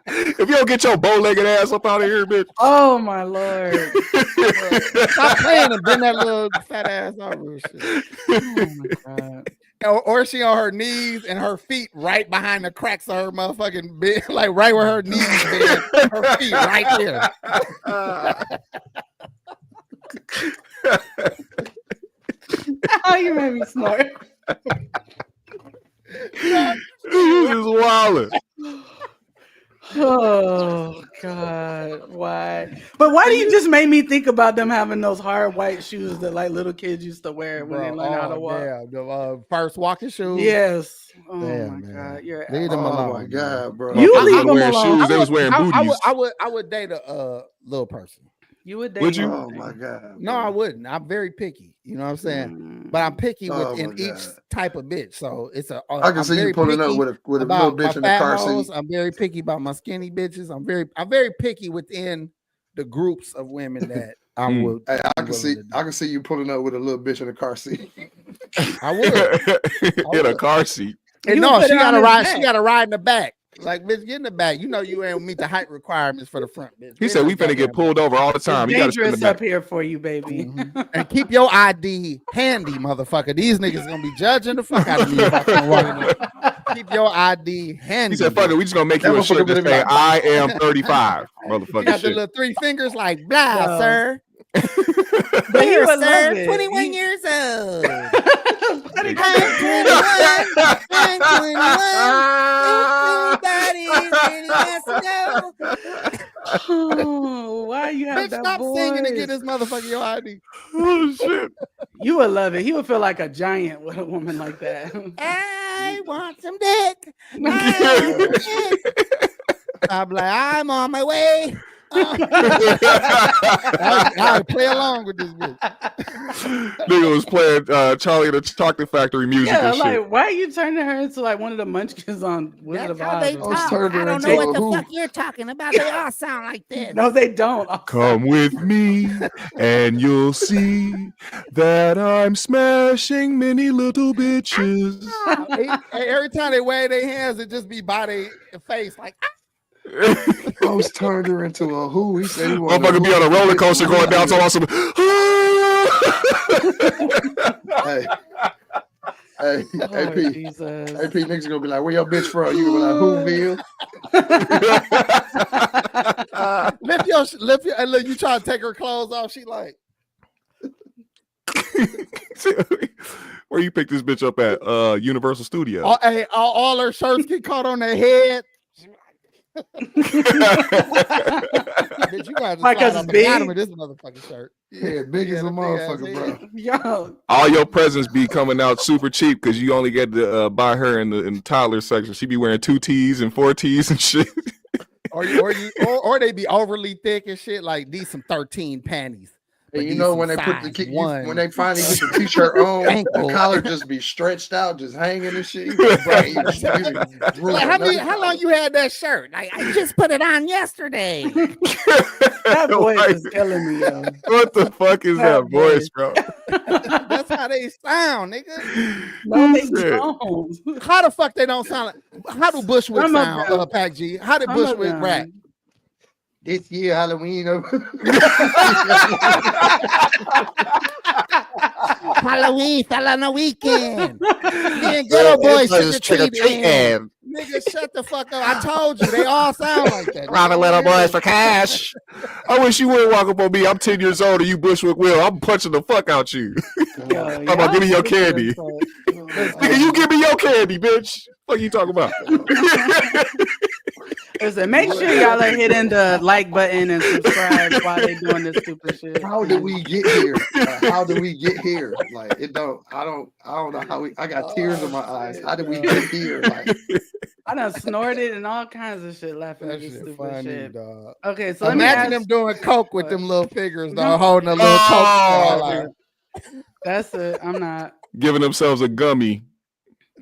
If you don't get your bow-legged ass up out of here, bitch. Oh my Lord. Stop playing and bend that little fat ass over. Shit. Oh my God. Or she on her knees and her feet right behind the cracks of her motherfucking bed, like right where her knees been, her feet right there. Oh, you made me snort. You just wildin'. Oh God, why? But why do you just make me think about them having those hard white shoes that like little kids used to wear when they learn how to walk? Yeah, the first walking shoes. Yes. Oh Damn, my man. God, you're. Leave them alone. Oh my God, bro. You leave them alone. Shoes, they was wearing booties. I would date a little person. You would date? Would you? Oh my God. No, I wouldn't. I'm very picky. You know what I'm saying? But I'm picky within each type of bitch. So it's a. I can see you pulling up with a little bitch in the car seat. I'm very picky about my skinny bitches. I'm very picky within the groups of women that I would. Hey, I can see you pulling up with a little bitch in the car seat. I would. In a car seat. And no, she gotta ride. She gotta ride in the back. Like, bitch, get in the back. You know you ain't meet the height requirements for the front, bitch. He said we finna get pulled over all the time. It's You gotta dangerous up here for you, baby. Mm-hmm. And keep your ID handy, motherfucker. These niggas gonna be judging the fuck out of me if I can't walk in. Keep your ID handy. He said, fuck it, we just gonna make you a shirt that say I am 35. Motherfucker. You got the little 3 fingers like blah, sir. But you would love it. 21 years old. I'm 21. I'm 21. Everybody really wants to know. Oh, why you have Bitch, that stop voice? singing and get this motherfucker your ID. Oh shit. You would love it. He would feel like a giant with a woman like that. I want some dick. I'm like, I'm on my way. I play along with this bitch. Nigga was playing Charlie and the Chocolate Factory music Yeah, and like, shit. why are you turning her into like one of the munchkins on Wizard of Oz? I don't know what the fuck you're talking about. They all sound like this. No, they don't. Come with me and you'll see that I'm smashing many little bitches. Every time they wave their hands, it just be by their face like. Ghost turned her into a who? He said he wanted Motherfucker be on a roller coaster going down so awesome. Hey, AP, Jesus. AP niggas gonna be like, where your bitch from? You gonna be like, Whoville? lift your, and look, you try to take her clothes off. She like, where you pick this bitch up at? Universal Studios. all her shirts get caught on their head. Bitch, you gotta My cousin's big. Bottom of this motherfucking shirt. Yeah, big as a motherfucker, bro. Yo, All your presents be coming out super cheap because you only get to buy her in the toddler section. She be wearing 2 T's and 4 T's and shit. or they be overly thick and shit. Like these some 13 panties. Hey, you know when they put when they finally get the t-shirt on, the collar just be stretched out, just hanging and shit. How long you had that shirt? Like, I just put it on yesterday. That voice is killing me, yo. What the fuck is that voice, bro? That's how they sound, nigga. No, they don't. How the fuck they don't sound like? How do Bushwick sound, Pac G? How did Bushwick rap? This year Halloween. Halloween fell on the weekend. Me and Ghetto Boys trick or treating. Nigga, shut the fuck up. I told you, they all sound like that. Robbing little boys for cash. I wish you would walk up on me. I'm 10 years old and you Bushwick Will. I'm punching the fuck out you. I'm about give me your candy. Nigga, you give me your candy, bitch. What you talking about? Listen, make sure y'all are hitting the like button and subscribe while they doing this stupid shit. How did we get here? How did we get here? Like I don't know how I got tears in my eyes. How did we get here? Like I done snorted and all kinds of shit laughing at this stupid funny, shit. Dog. Okay, so imagine them doing coke with them little figures, dog, holding a little coke. That's it. I'm not giving themselves a gummy.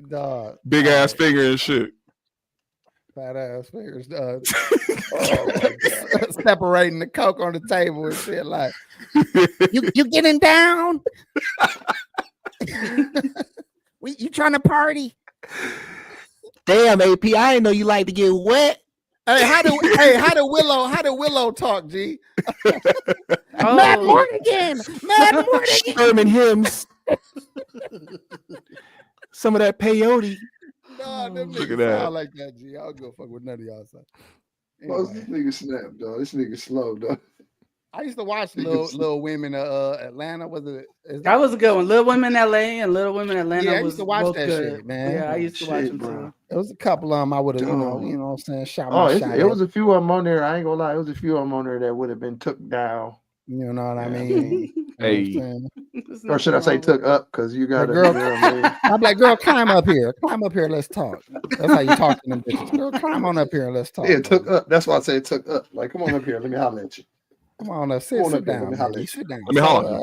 Dog. Big ass finger and shit. Fat ass fingers, dog. Separating the coke on the table and shit like you getting down? You trying to party? Damn, AP, I didn't know you like to get wet. Hey, how do Willow talk, G? Mad Morgan. Sherman hymns. Some of that peyote. No, them niggas sound like that, G. I don't go fuck with none of y'all. Anyway. This nigga snap, dog. This nigga slow, dog. I used to watch Little Women Atlanta. Was it? That was a good one. Little Women LA and Little Women Atlanta. Yeah, I used to watch that shit, man. Yeah, I used to watch them too. There was a couple of them I would have, you know what I'm saying, shot. It was a few of them on there. I ain't gonna lie, it was a few of them on there that would have been took down. You know what I mean? Hey. Or should I say took up? Because you got a girl. I'm like, girl, climb up here. Climb up here. Let's talk. That's how you talk to them bitches. Girl, climb on up here and let's talk. Yeah, took up. That's why I say took up. Like, come on up here. Let me holler at you. Come on up. Sit down. Sit down. Let me holler.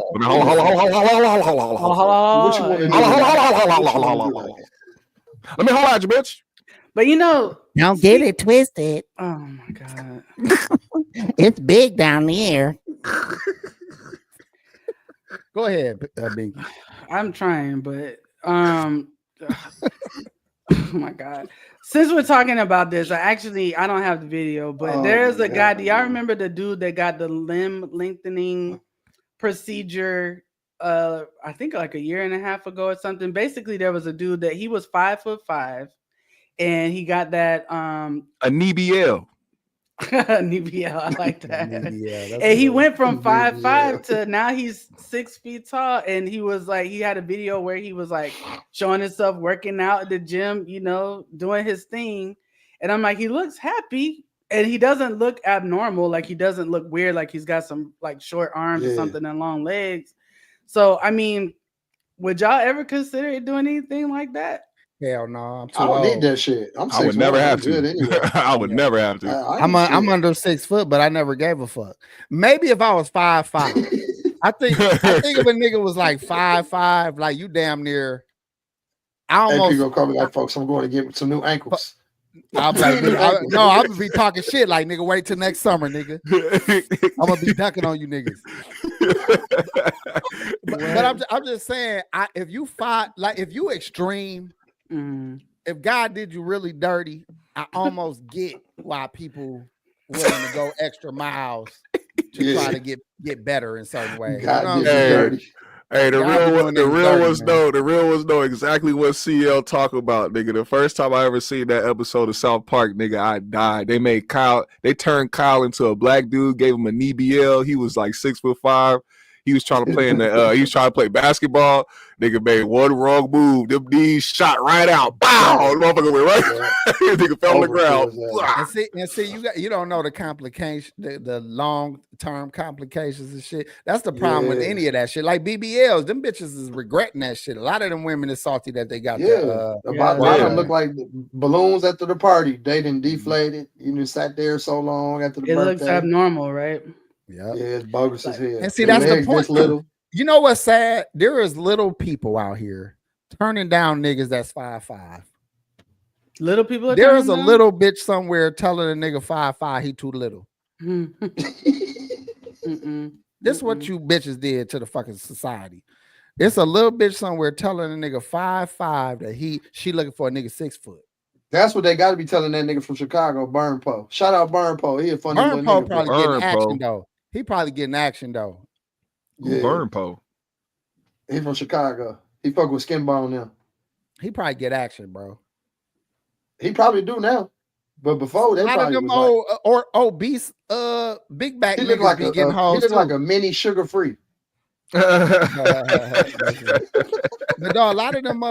Let me holler at you, bitch. But you know, don't get it twisted. Oh my god, it's big down there. Go ahead, Binki. I'm trying, but oh my god. Since we're talking about this, I don't have the video, but there's a guy. Do y'all remember the dude that got the limb lengthening procedure? I think like a year and a half ago or something. Basically, there was a dude that he was 5'5", and he got that a knee BL. I like that. And he went from 5'5" to now he's 6 feet tall. And he was like, he had a video where he was like showing himself working out at the gym, you know, doing his thing. And I'm like, he looks happy and he doesn't look abnormal. Like he doesn't look weird. Like he's got some like short arms or something and long legs. So, I mean, would y'all ever consider doing anything like that? Hell no, I don't need that shit. I would never have to. Anyway. I would never have to. I'm under 6 foot, but I never gave a fuck. Maybe if I was 5'5", I think if a nigga was like 5'5", like you damn near. I almost people call me like, folks, I'm going to get some new ankles. I'm like, I'm gonna be talking shit like, nigga, wait till next summer, nigga. I'm gonna be ducking on you niggas. but I'm just saying, if you fight, like if you extreme. If God did you really dirty, I almost get why people willing to go extra miles to try to get better in certain ways. God did you dirty. Hey, the real ones know exactly what CL talk about, nigga. The first time I ever seen that episode of South Park, nigga, I died. They turned Kyle into a black dude, gave him a knee BL. He was like 6'5". He was trying to play he was trying to play basketball. Nigga made one wrong move. Them knees shot right out. Bow! The motherfucker went right. Nigga fell on the ground. And see, you don't know the complication, the long-term complications and shit. That's the problem with any of that shit. Like BBLs, them bitches is regretting that shit. A lot of them women is salty that they got the bottom look like balloons after the party. They didn't deflate it. You just sat there so long after the birthday. It looks abnormal, right? Yeah, it's bogus as hell. And see, that's the point. Little. You know what's sad? There is little people out here turning down niggas that's 5'5". Little people. There is a little bitch somewhere telling a nigga 5'5" he too little. This is what you bitches did to the fucking society. It's a little bitch somewhere telling a nigga 5'5" that she looking for a nigga 6 foot. That's what they got to be telling that nigga from Chicago, Burn Poe. Shout out Burn Poe. He a funny Burn Poe nigga. probably getting action though. He probably getting action though. Yeah. Burn Poe. He from Chicago. He fuck with Skinbone now. He probably get action, bro. He probably do now. But before that, probably them old or obese big back niggas like he look like a mini sugar free. But dog, a lot of them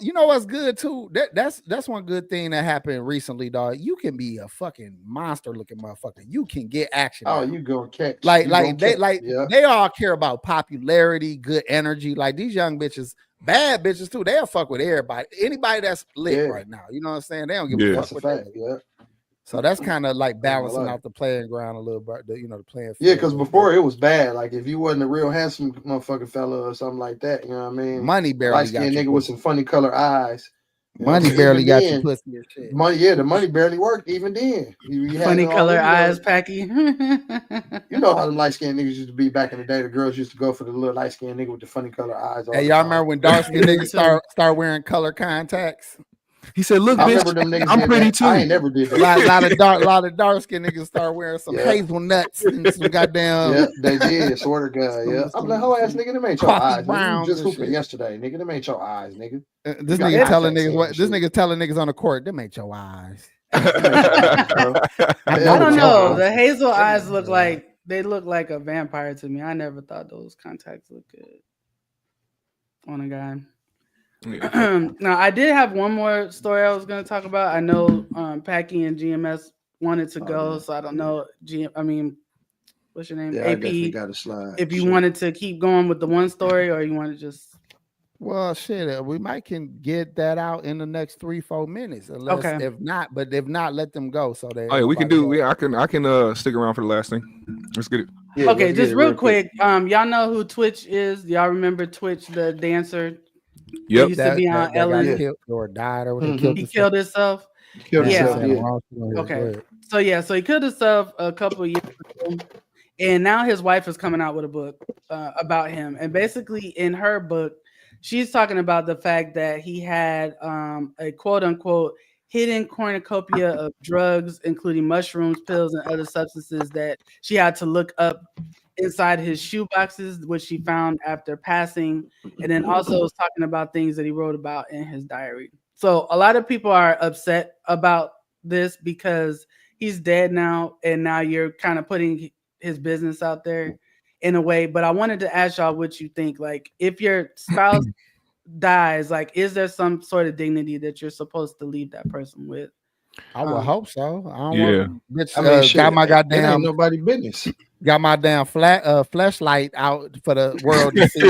you know what's good too? That's one good thing that happened recently, dog. You can be a fucking monster looking motherfucker. You can get action. Oh, you gonna catch they all care about popularity, good energy. Like these young bitches, bad bitches too. They'll fuck with everybody. Anybody that's lit right now. You know what I'm saying? They don't give a fuck with that. Yeah. So that's kind of like balancing out the playing ground a little bit, the playing field. Yeah, because before it was bad. Like if you wasn't a real handsome motherfucking fella or something like that, you know what I mean? Money barely light-skinned nigga with some funny color eyes. Money barely got you pussy and shit. The money barely worked even then. You funny color eyes, Packy. You know how the light-skinned niggas used to be back in the day. The girls used to go for the little light-skinned nigga with the funny color eyes. Hey, y'all remember when dark-skinned niggas start wearing color contacts? He said, "Look, bitch, I'm pretty too." I ain't never did that. lot of dark skinned niggas start wearing some hazelnuts and some goddamn. Yeah, they did. Swear to God. Yeah, I'm like, whole ass nigga, them ain't your eyes. You just hooping yesterday, nigga. Them ain't your eyes, nigga. This nigga telling niggas what? This nigga telling niggas on the court, them ain't your eyes. I don't know. The hazel eyes look like a vampire to me. I never thought those contacts looked good on a guy. Now I did have one more story I was going to talk about. I know Pac G and GMS wanted to go, so I don't know. What's your name? Yeah, AP. I definitely got to slide. If you wanted to keep going with the one story, or you want to just. Well, shit, we might can get that out in the next 3-4 minutes. Unless, if not, let them go. So they. Oh yeah, we can do. Yeah, I can stick around for the last thing. Let's get it. Yeah, okay, just real quick. Y'all know who Twitch is? Y'all remember Twitch, the dancer? Yep. He used to be on Ellen. Killed or died or he killed himself. Okay. So he killed himself a couple of years ago, and now his wife is coming out with a book about him. And basically, in her book, she's talking about the fact that he had a quote unquote hidden cornucopia of drugs, including mushrooms, pills, and other substances that she had to look up inside his shoe boxes, which she found after passing, and then also was talking about things that he wrote about in his diary. So a lot of people are upset about this because he's dead now, and now you're kind of putting his business out there in a way. But I wanted to ask y'all what you think. Like, if your spouse dies, like, is there some sort of dignity that you're supposed to leave that person with? I would hope so. I don't want bitch, got my goddamn nobody business. Got my damn flashlight out for the world to see.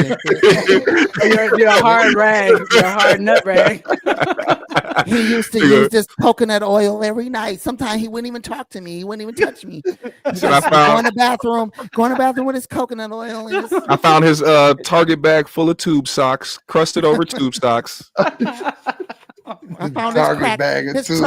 You're a hard rag. You're a hard nut rag. He used to use this coconut oil every night. Sometimes he wouldn't even talk to me. He wouldn't even touch me. Go in the bathroom with his coconut oil. I found his Target bag full of tube socks, crusted over tube socks. I found Target bag of tubes.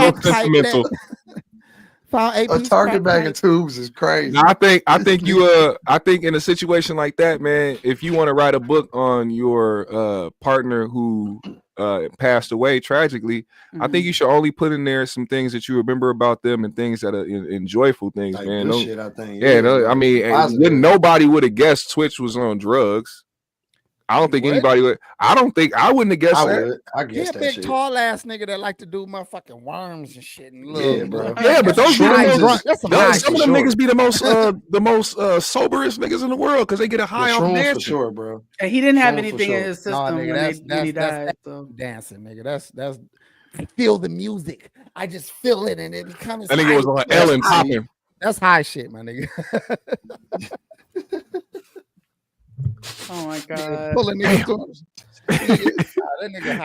A Target bag of tubes is crazy. Now, I think in a situation like that, man, if you want to write a book on your partner who passed away tragically, I think you should only put in there some things that you remember about them and things that are enjoyable things, like man. Shit, I think. I mean, nobody would have guessed Twitch was on drugs. I don't think anybody would. I wouldn't have guessed that. I guess that shit. Tall ass nigga that like to do motherfucking worms and shit. And bro. Yeah, but those some of them niggas be the most soberest niggas in the world because they get a high off dancing. For sure, bro. And he didn't have anything in his system when he died. That's dancing, nigga. That's I feel the music. I just feel it, and it becomes. I think it was on Ellen popping. That's high shit, my nigga. Oh my god! The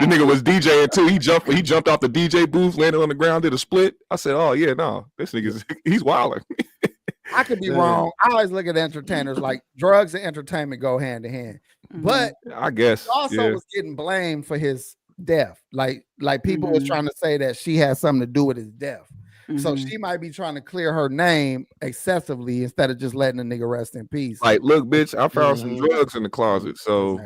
nigga was DJing too. He jumped off the DJ booth, landed on the ground, did a split. I said, "Oh yeah, no, this nigga's he's wilding." I could be wrong. I always look at entertainers like drugs and entertainment go hand in hand. But I guess he also was getting blamed for his death. Like people was trying to say that she had something to do with his death. So she might be trying to clear her name excessively instead of just letting the nigga rest in peace. Like, look, bitch, I found some drugs in the closet. So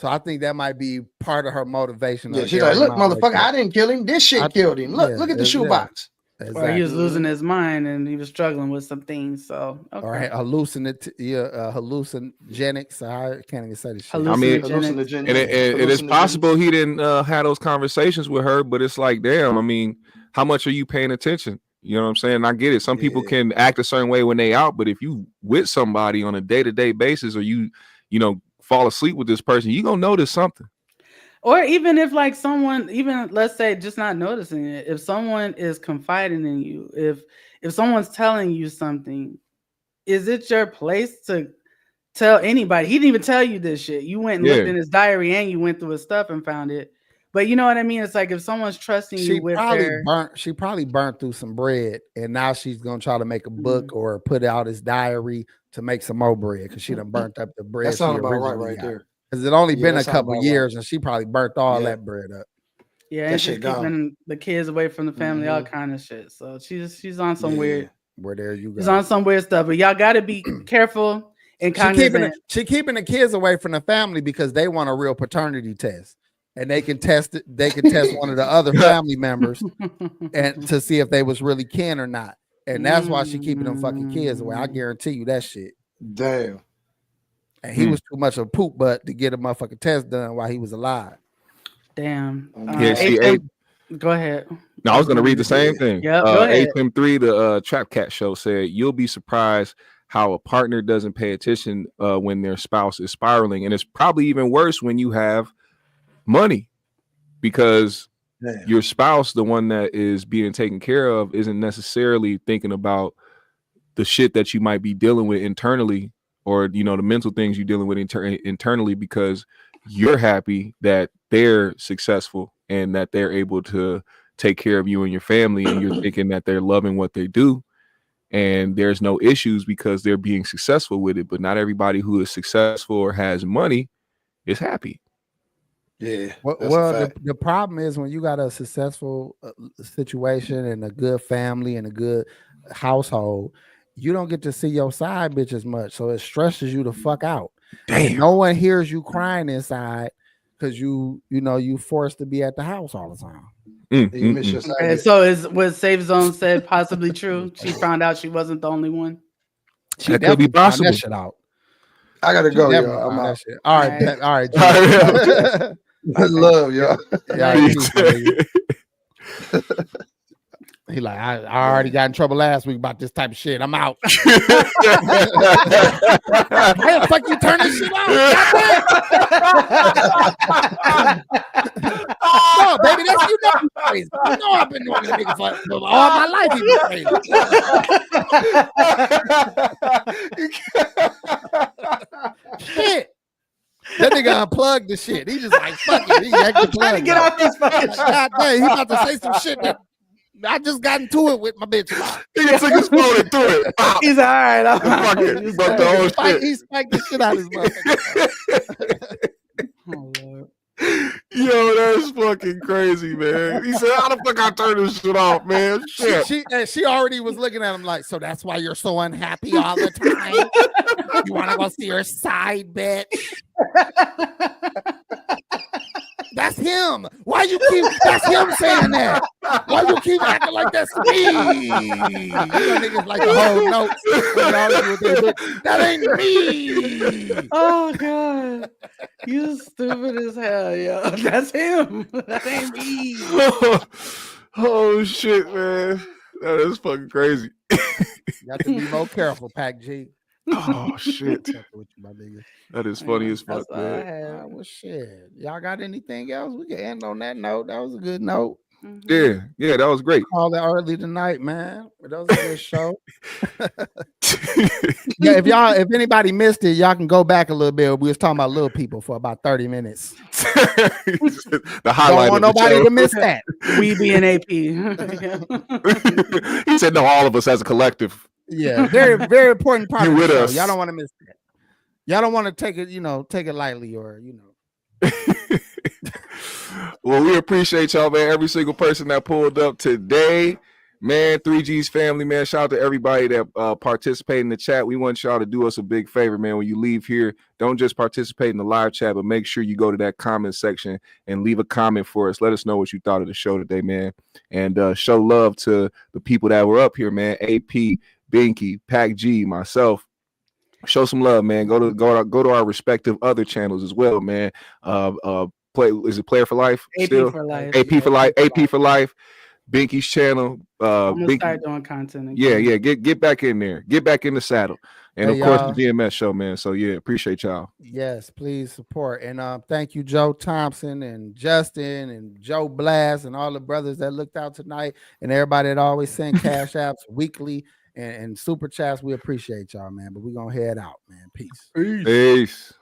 So I think that might be part of her motivation. Yeah, she's like, look, motherfucker, I didn't kill him. This shit killed him. Look at the shoebox. Exactly. Or he was losing his mind and he was struggling with some things. So or hallucinogenics. I can't even say this shit. I mean, and it is possible he didn't have those conversations with her, but it's like, damn, I mean, how much are you paying attention? You know what I'm saying? I get it. Some people can act a certain way when they out, but if you with somebody on a day-to-day basis, or you fall asleep with this person, you gonna notice something. Or even if like someone, even let's say just not noticing it, if someone is confiding in you, if someone's telling you something, is it your place to tell anybody? He didn't even tell you this shit. You went and looked in his diary and you went through his stuff and found it. But you know what I mean? It's like if someone's trusting you with she probably burnt through some bread, and now she's gonna try to make a book or put out his diary to make some more bread because she done burnt up the bread. That sounds about right there. Because it only been a couple years, and she probably burnt all that bread up. Yeah, and she's keeping the kids away from the family, all kind of shit. So she's on some weird. Where there you go. She's on some weird stuff, but y'all got to be careful and cognizant. She keeping the kids away from the family because they want a real paternity test, and they can test it. They can test one of the other family members and to see if they was really kin or not. And that's why she keeping them fucking kids away. I guarantee you that shit. Damn. And he was too much of a poop butt to get a motherfucking test done while he was alive. Damn. Go ahead. No, I was going to read the same thing. Yeah, go ahead. HM3, the Trap Cat show, said, you'll be surprised how a partner doesn't pay attention when their spouse is spiraling. And it's probably even worse when you have money, because your spouse, the one that is being taken care of, isn't necessarily thinking about the shit that you might be dealing with internally, or the mental things you're dealing with internally, because you're happy that they're successful and that they're able to take care of you and your family, and you're thinking that they're loving what they do and there's no issues because they're being successful with it. But not everybody who is successful or has money is happy. Yeah. Well, the problem is when you got a successful situation and a good family and a good household, you don't get to see your side bitch as much, so it stresses you the fuck out. Damn. No one hears you crying inside because you forced to be at the house all the time. And so is what Safe Zone said possibly true? She found out she wasn't the only one. That could be possible. That shit out. I gotta go, y'all. I'm out. All right. I love y'all. He like, I already got in trouble last week about this type of shit. I'm out. How the fuck you turn this shit off? No, baby, that's crazy. You know I've been doing this nigga for all my life. He crazy. Shit. That nigga unplugged the shit. He just like, fuck it. He trying to get off this fucking shit. God damn, he about to say some shit that I just got into it with my bitch. He took his phone and threw it. He's all right. He broke the whole shit. He spiked the shit out of his motherfucker. Oh, Lord. Yo, that's fucking crazy, man. He said, how the fuck I turn this shit off, man? Shit. She already was looking at him like, so that's why you're so unhappy all the time? You want to go see your side bitch? That's him. Why you keep? That's him saying that. Why you keep acting like that's me? You know, niggas like the whole notes. That ain't me. Oh God, you stupid as hell, yo. That's him. That ain't me. Oh shit, man. That is fucking crazy. You have to be more careful, Pac G. Oh shit. That is funny as fuck, man. Well, shit. Y'all got anything else? We can end on that note. That was a good note. Yeah, that was great. Called it early tonight, man. But that was a good show. Yeah, if anybody missed it, y'all can go back a little bit. We was talking about little people for about 30 minutes. The highlight. Don't want nobody to miss that. We be an AP. He said, no, all of us as a collective. Yeah, very, very important part You of the with show. us. Y'all don't want to miss that. Y'all don't want to take it, take it lightly or. Well, we appreciate y'all, man. Every single person that pulled up today, man. 3G's family, man. Shout out to everybody that participated in the chat. We want y'all to do us a big favor, man. When you leave here, don't just participate in the live chat, but make sure you go to that comment section and leave a comment for us. Let us know what you thought of the show today, man. And show love to the people that were up here, man. AP, Binki, Pac G, myself. Show some love, man. Go to our respective other channels as well, man. Is it Player for Life? AP still? for Life. AP for Life. AP for Life. Binki's channel. I'm gonna start doing content again. Yeah. Get back in there. Get back in the saddle. And of course the GMS show, man. So yeah, appreciate y'all. Yes, please support. And thank you, Joe Thompson and Justin and Joe Blast and all the brothers that looked out tonight and everybody that always send cash apps weekly and super chats. We appreciate y'all, man. But we're gonna head out, man. Peace. Peace.